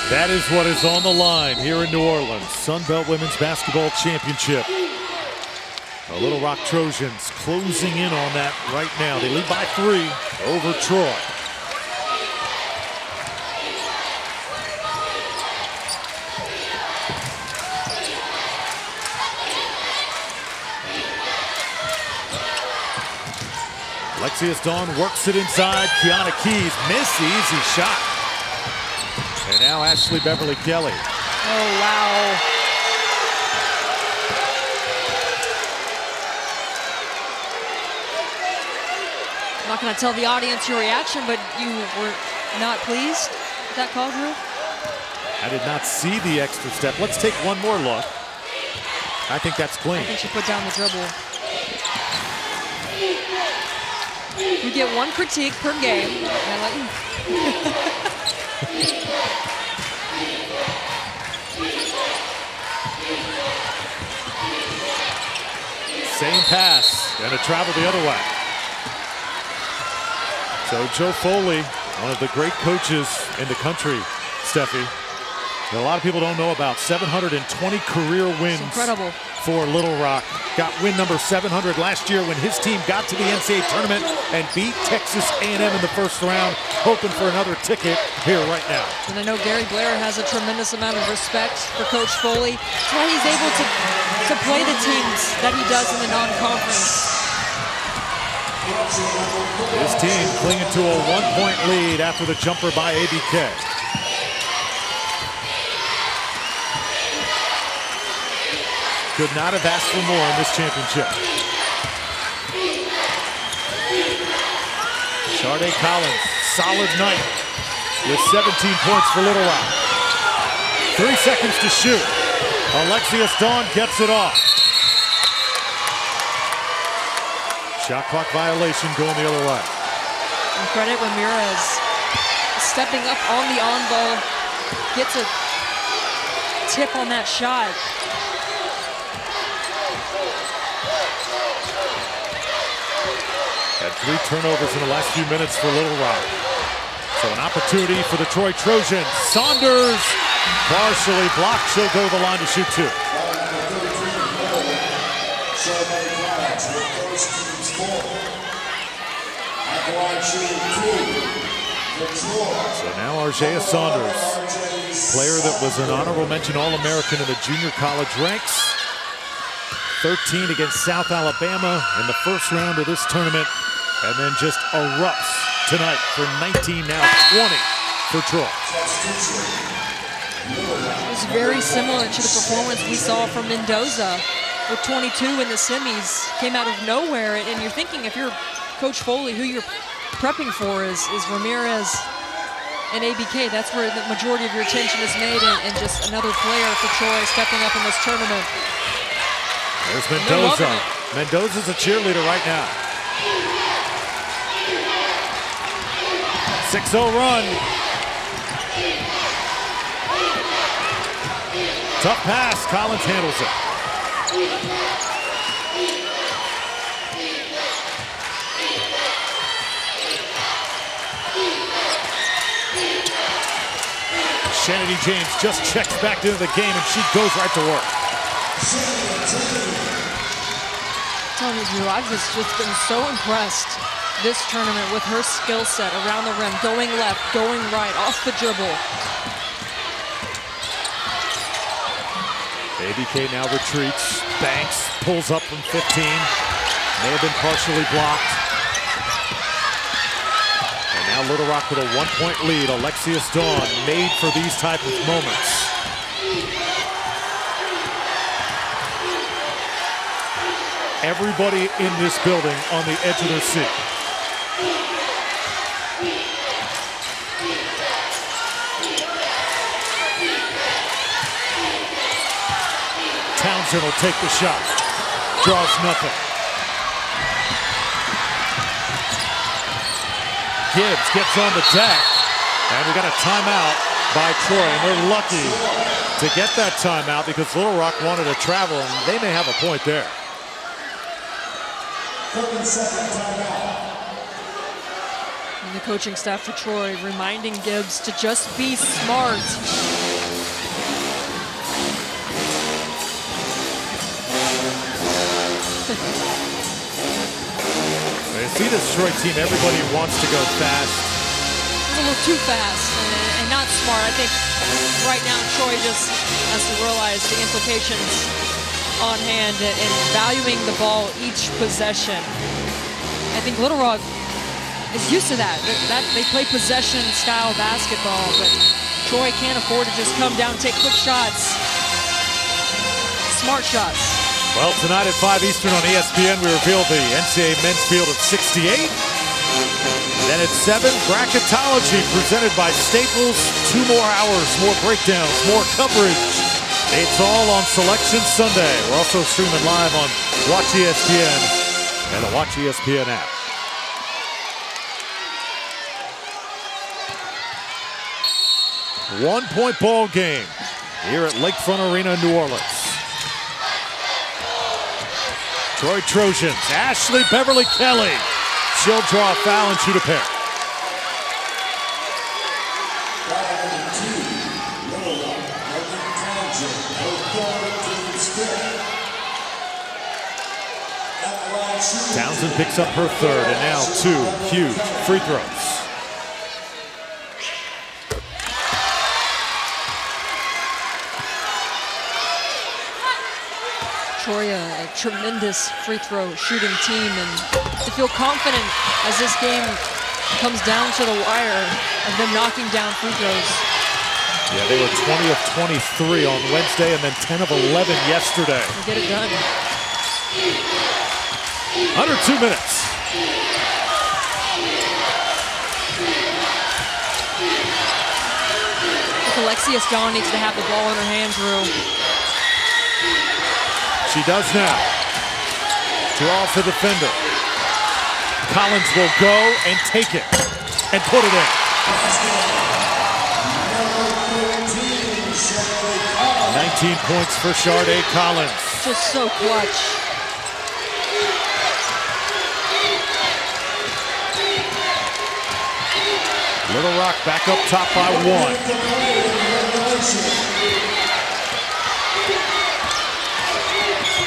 A: That is what is on the line here in New Orleans. Sun Belt Women's Basketball Championship. The Little Rock Trojans closing in on that right now. They lead by 3 over Troy. Alexius Dawn works it inside. Kiana Keys, miss the easy shot. And now Ashley Beverly Kelly.
B: Oh, wow. I'm not going to tell the audience your reaction, but you were not pleased with that call, Drew?
A: I did not see the extra step. Let's take one more look. I think that's clean.
B: I think she put down the dribble. You get one critique per game. And let you...
A: Same pass, and it traveled the other way. So Joe Foley, one of the great coaches in the country, Steffi, that a lot of people don't know about. 720 career wins.
B: Incredible.
A: For Little Rock. Got win number 700 last year when his team got to the NCAA tournament and beat Texas A&M in the first round, hoping for another ticket here right now.
B: And I know Gary Blair has a tremendous amount of respect for Coach Foley. That's why he's able to play the teams that he does in the non-conference.
A: His team clinging to a 1-point lead after the jumper by ABK. Could not have asked for more in this championship. Sharday Collins, solid night with 17 points for Little Rock. 3 seconds to shoot. Alexius Dawn gets it off. Shot clock violation going the other way.
B: And credit Ramirez stepping up on the on-ball, gets a tip on that shot.
A: Had 3 turnovers in the last few minutes for Little Rock. So an opportunity for the Troy Trojans. Saunders partially blocked. She'll go to the line to shoot 2. So now Arjea Saunders, player that was an honorable mention All-American in the junior college ranks. 13 against South Alabama in the first round of this tournament, and then just erupts tonight for 19, now 20 for Troy.
B: It was very similar to the performance we saw from Mendoza with 22 in the semis. Came out of nowhere, and you're thinking if you're Coach Foley, who you're prepping for is Ramirez and ABK. That's where the majority of your attention is made, and just another player for Troy stepping up in this tournament.
A: There's Mendoza. Mendoza's a cheerleader right now. 6-0 run. Tough pass. Collins handles it. Shanity James just checks back into the game, and she goes right to work.
B: I'm telling you, Drew, I've just been so impressed this tournament with her skill set around the rim, going left, going right, off the dribble.
A: ABK now retreats. Banks pulls up from 15. May have been partially blocked. And now Little Rock with a 1-point lead. Alexius Dawn made for these type of moments. Everybody in this building on the edge of their seat. Townsend will take the shot. Draws nothing. Gibbs gets on the deck. And we got a timeout by Troy. And they're lucky to get that timeout because Little Rock wanted to travel, and they may have a point there.
D: 30-second timeout.
B: And the coaching staff for Troy reminding Gibbs to just be smart.
A: You see this Troy team, everybody wants to go fast.
B: It's a little too fast and not smart. I think right now Troy just has to realize the implications on hand and valuing the ball each possession. I think Little Rock is used to that. They play possession style basketball, but Troy can't afford to just come down, take quick shots, smart shots.
A: Well, tonight at 5 Eastern on ESPN, we reveal the NCAA men's field of 68. Then at 7, bracketology presented by Staples. 2 more hours, more breakdowns, more coverage. It's all on Selection Sunday. We're also streaming live on Watch ESPN and the Watch ESPN app. One-point ball game here at Lakefront Arena, New Orleans. Troy Trojans, Ashley Beverly Kelly. She'll draw a foul and shoot a pair. Townsend picks up her third, and now 2 huge free throws.
B: Troy, a tremendous free throw shooting team, and to feel confident as this game comes down to the wire of them knocking down free throws.
A: Yeah, they were 20 of 23 on Wednesday and then 10 of 11 yesterday.
B: They get it done.
A: Under 2 minutes.
B: Alexius Dawn needs to have the ball in her hands, Rue.
A: She does now. Draws the defender. Collins will go and take it and put it in. 19 points for Sharday Collins.
B: Just so clutch.
A: Little Rock back up top by 1.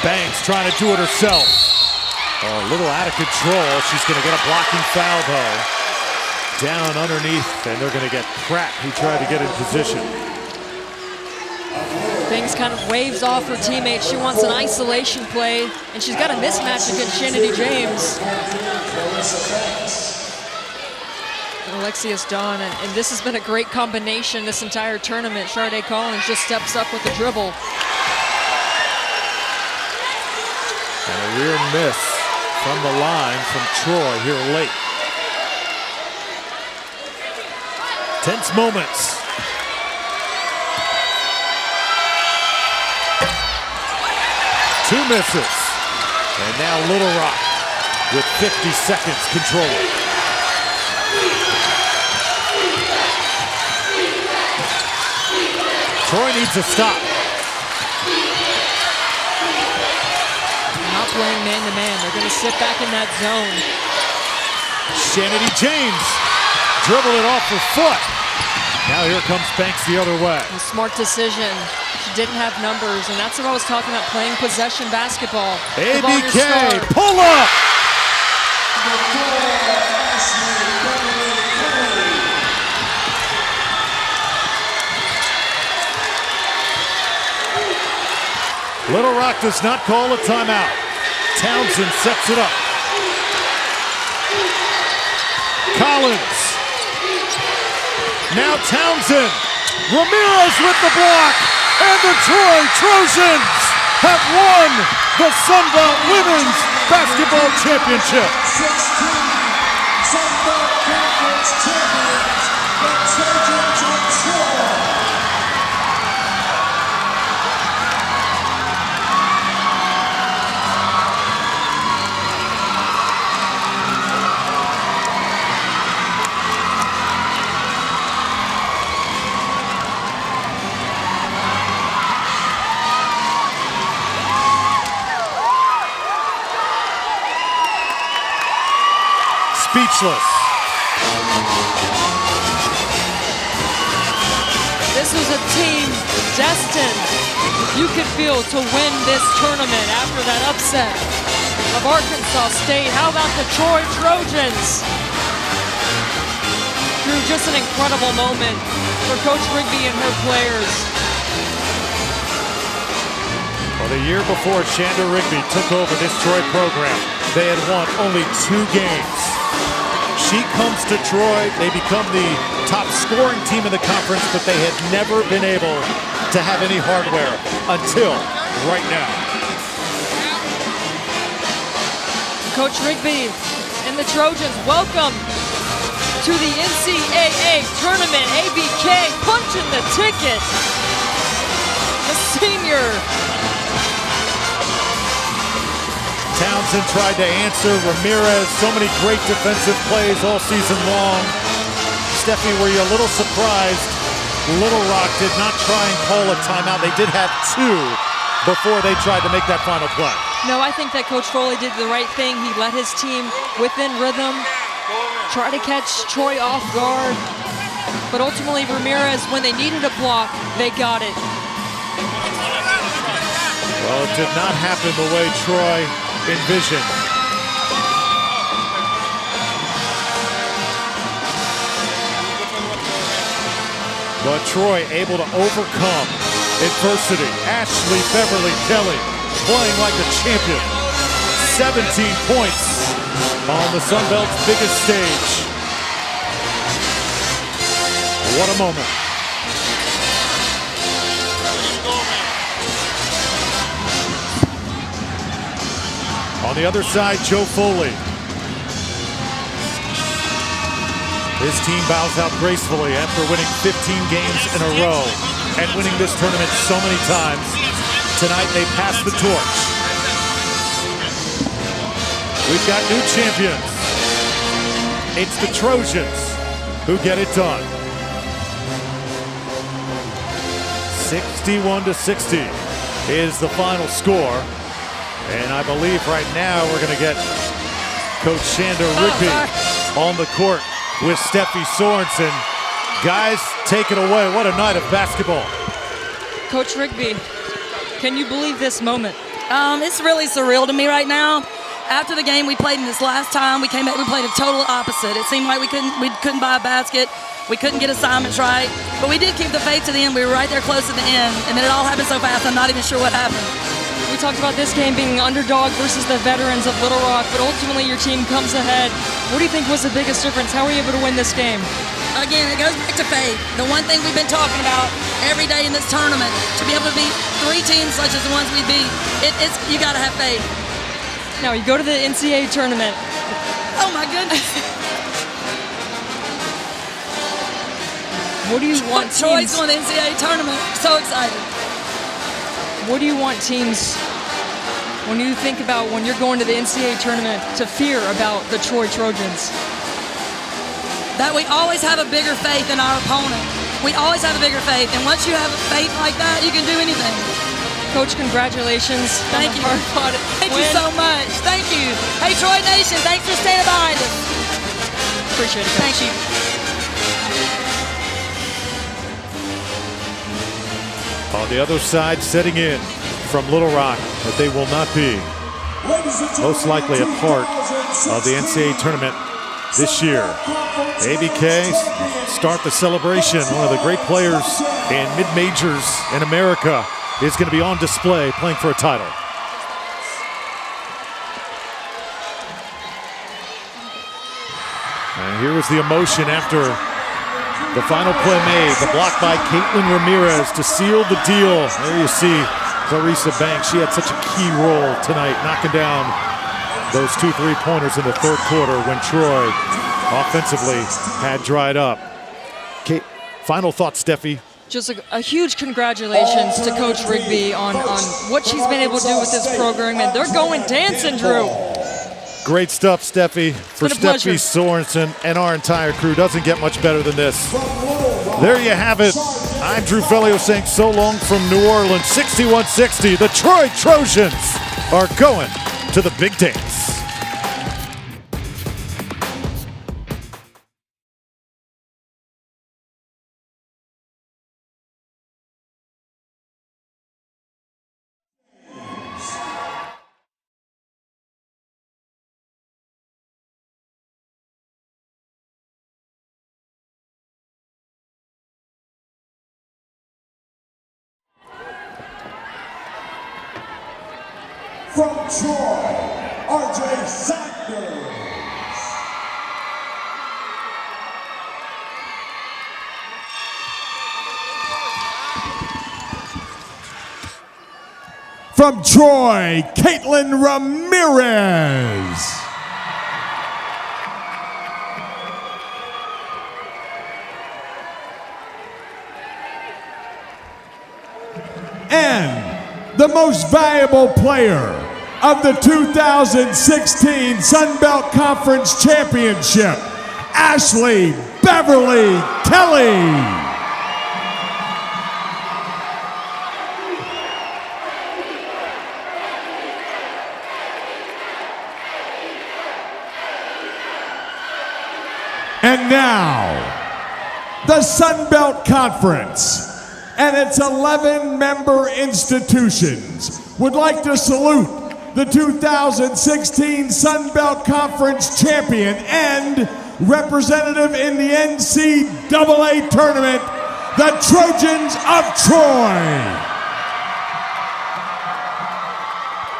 A: Banks trying to do it herself. Oh, a little out of control. She's going to get a blocking foul, though. Down underneath, and they're going to get Pratt, who tried to get in position.
B: Banks kind of waves off her teammate. She wants an isolation play, and she's got a mismatch against Shanity James. And Alexius Dawn, and this has been a great combination this entire tournament. Sharday Collins just steps up with the dribble.
A: And a rear miss from the line from Troy here late. Tense moments. Two misses. And now Little Rock with 50 seconds controlling. Troy needs a stop.
B: Not playing man-to-man. They're going to sit back in that zone.
A: Shanity James dribbled it off her foot. Now here comes Banks the other way.
B: A smart decision. She didn't have numbers, and that's what I was talking about, playing possession basketball.
A: ABK, pull up! Little Rock does not call a timeout. Townsend sets it up. Collins. Now Townsend. Ramirez with the block. And the Troy Trojans have won the Sun Belt Women's Basketball Championship.
D: 16 Sun Belt Conference champions, the Trojans of Troy.
A: Speechless.
B: This was a team destined, you could feel, to win this tournament after that upset of Arkansas State. How about the Troy Trojans? Through just an incredible moment for Coach Rigby and her players.
A: Well, the year before Shanda Rigby took over this Troy program, they had won only 2 games. She comes to Troy, they become the top scoring team in the conference, but they had never been able to have any hardware until right now.
B: Coach Rigby and the Trojans, welcome to the NCAA tournament. ABK punching the ticket. The senior.
A: Townsend tried to answer Ramirez. So many great defensive plays all season long. Stephanie, were you a little surprised Little Rock did not try and call a timeout? They did have 2 before they tried to make that final play.
B: No, I think that Coach Foley did the right thing. He led his team within rhythm, try to catch Troy off guard. But ultimately, Ramirez, when they needed a block, they got it.
A: Well, it did not happen the way Troy envisioned. But Troy able to overcome adversity. Ashley Beverly Kelly playing like a champion. 17 points on the Sun Belt's biggest stage. What a moment. On the other side, Joe Foley. His team bows out gracefully after winning 15 games in a row and winning this tournament so many times. Tonight they pass the torch. We've got new champions. It's the Trojans who get it done. 61-60 is the final score. And I believe right now we're going to get Coach Shanda Rigby on the court with Steffi Sorensen. Guys, take it away. What a night of basketball.
B: Coach Rigby, can you believe this moment?
C: It's really surreal to me right now. After the game we played in this last time, we came back, we played a total opposite. It seemed like we couldn't buy a basket. We couldn't get assignments right. But we did keep the faith to the end. We were right there close at the end. And then it all happened so fast, I'm not even sure what happened.
B: We talked about this game being underdog versus the veterans of Little Rock, but ultimately your team comes ahead. What do you think was the biggest difference? How were you able to win this game?
C: Again, it goes back to faith. The one thing we've been talking about every day in this tournament, to be able to beat 3 teams such as the ones we beat, you got to have faith.
B: Now, you go to the NCAA tournament.
C: Oh, my goodness.
B: What do you want
C: Troy's
B: teams...
C: going to the NCAA tournament. So excited.
B: What do you want teams, when you think about when you're going to the NCAA tournament, to fear about the Troy Trojans?
C: That we always have a bigger faith in our opponent. We always have a bigger faith. And once you have a faith like that, you can do anything.
B: Coach, congratulations.
C: Thank you. Thank you
B: win.
C: so much. Thank you. Hey, Troy Nation, thanks for standing behind us.
B: Appreciate it, Coach.
C: Thank you.
A: On the other side, setting in from Little Rock, but they will not be most likely a part of the NCAA tournament this year. ABK start the celebration. One of the great players in mid-majors in America is going to be on display playing for a title. And here was the emotion after the final play made. The block by Caitlin Ramirez to seal the deal. There you see Clarissa Banks. She had such a key role tonight, knocking down those 2 3-pointers in the third quarter when Troy offensively had dried up. Kate, final thoughts, Steffi?
B: Just a huge congratulations to Coach Rigby on what she's been able to do with this program, and they're going dancing, Drew.
A: Great stuff, Steffi. For
B: pleasure.
A: Steffi Sorensen and our entire crew. Doesn't get much better than this. There you have it. I'm Drew Fellio saying so long from New Orleans. 61-60. The Troy Trojans are going to the big dance.
H: From Troy, RJ Sanders. From Troy, Caitlin Ramirez. And the most valuable player of the 2016 Sun Belt Conference Championship, Ashley Beverly Kelly. And now, the Sun Belt Conference and its 11-member institutions would like to salute the 2016 Sun Belt Conference champion and representative in the NCAA tournament, the Trojans of Troy.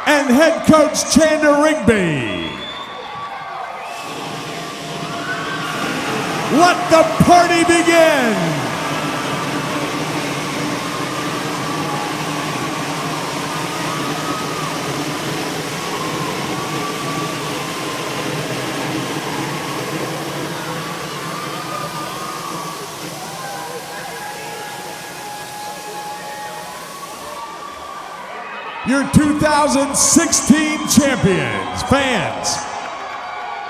H: And head coach Chanda Rigby. Let the party begin. Your 2016 champions, fans.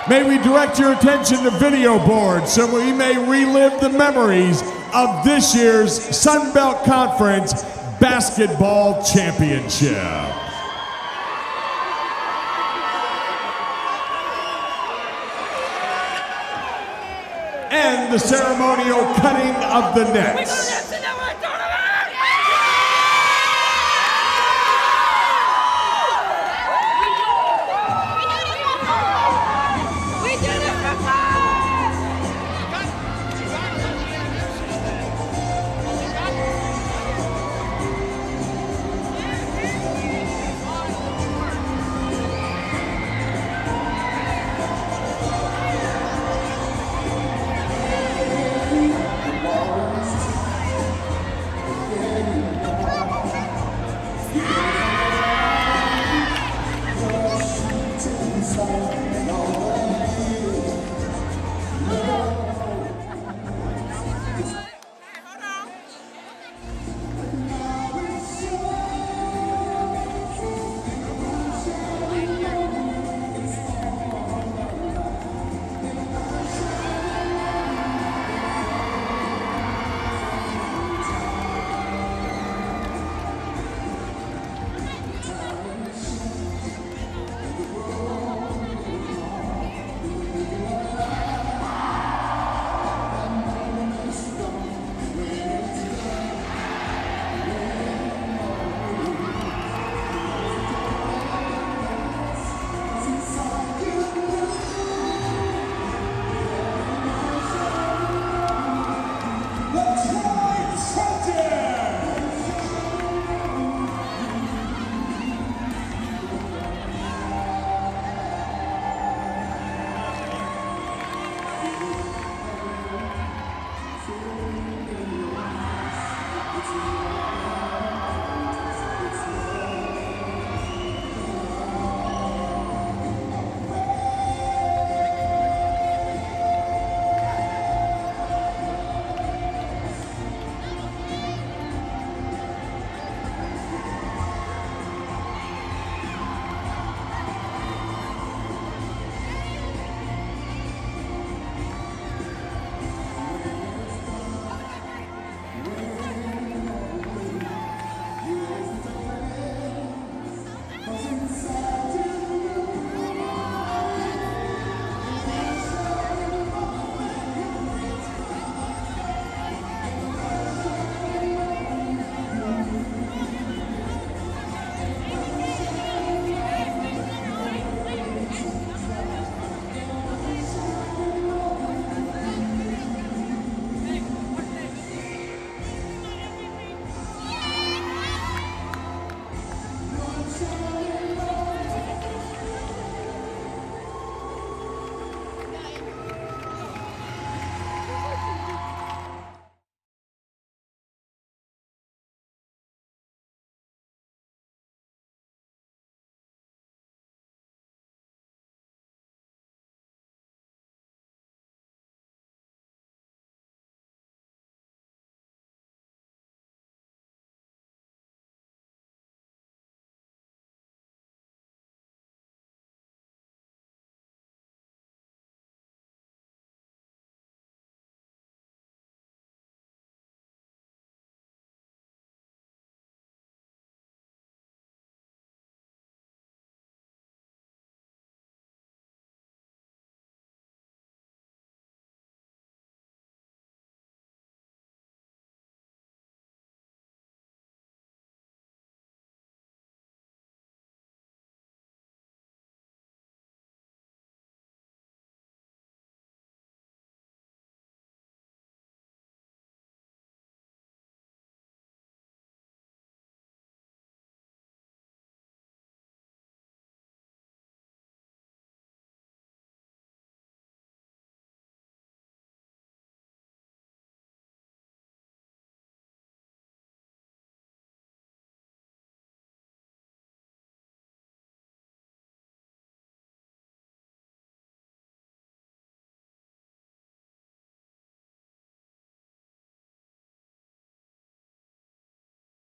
H: May we direct your attention to video boards so we may relive the memories of this year's Sun Belt Conference Basketball Championship. And the ceremonial cutting of the nets.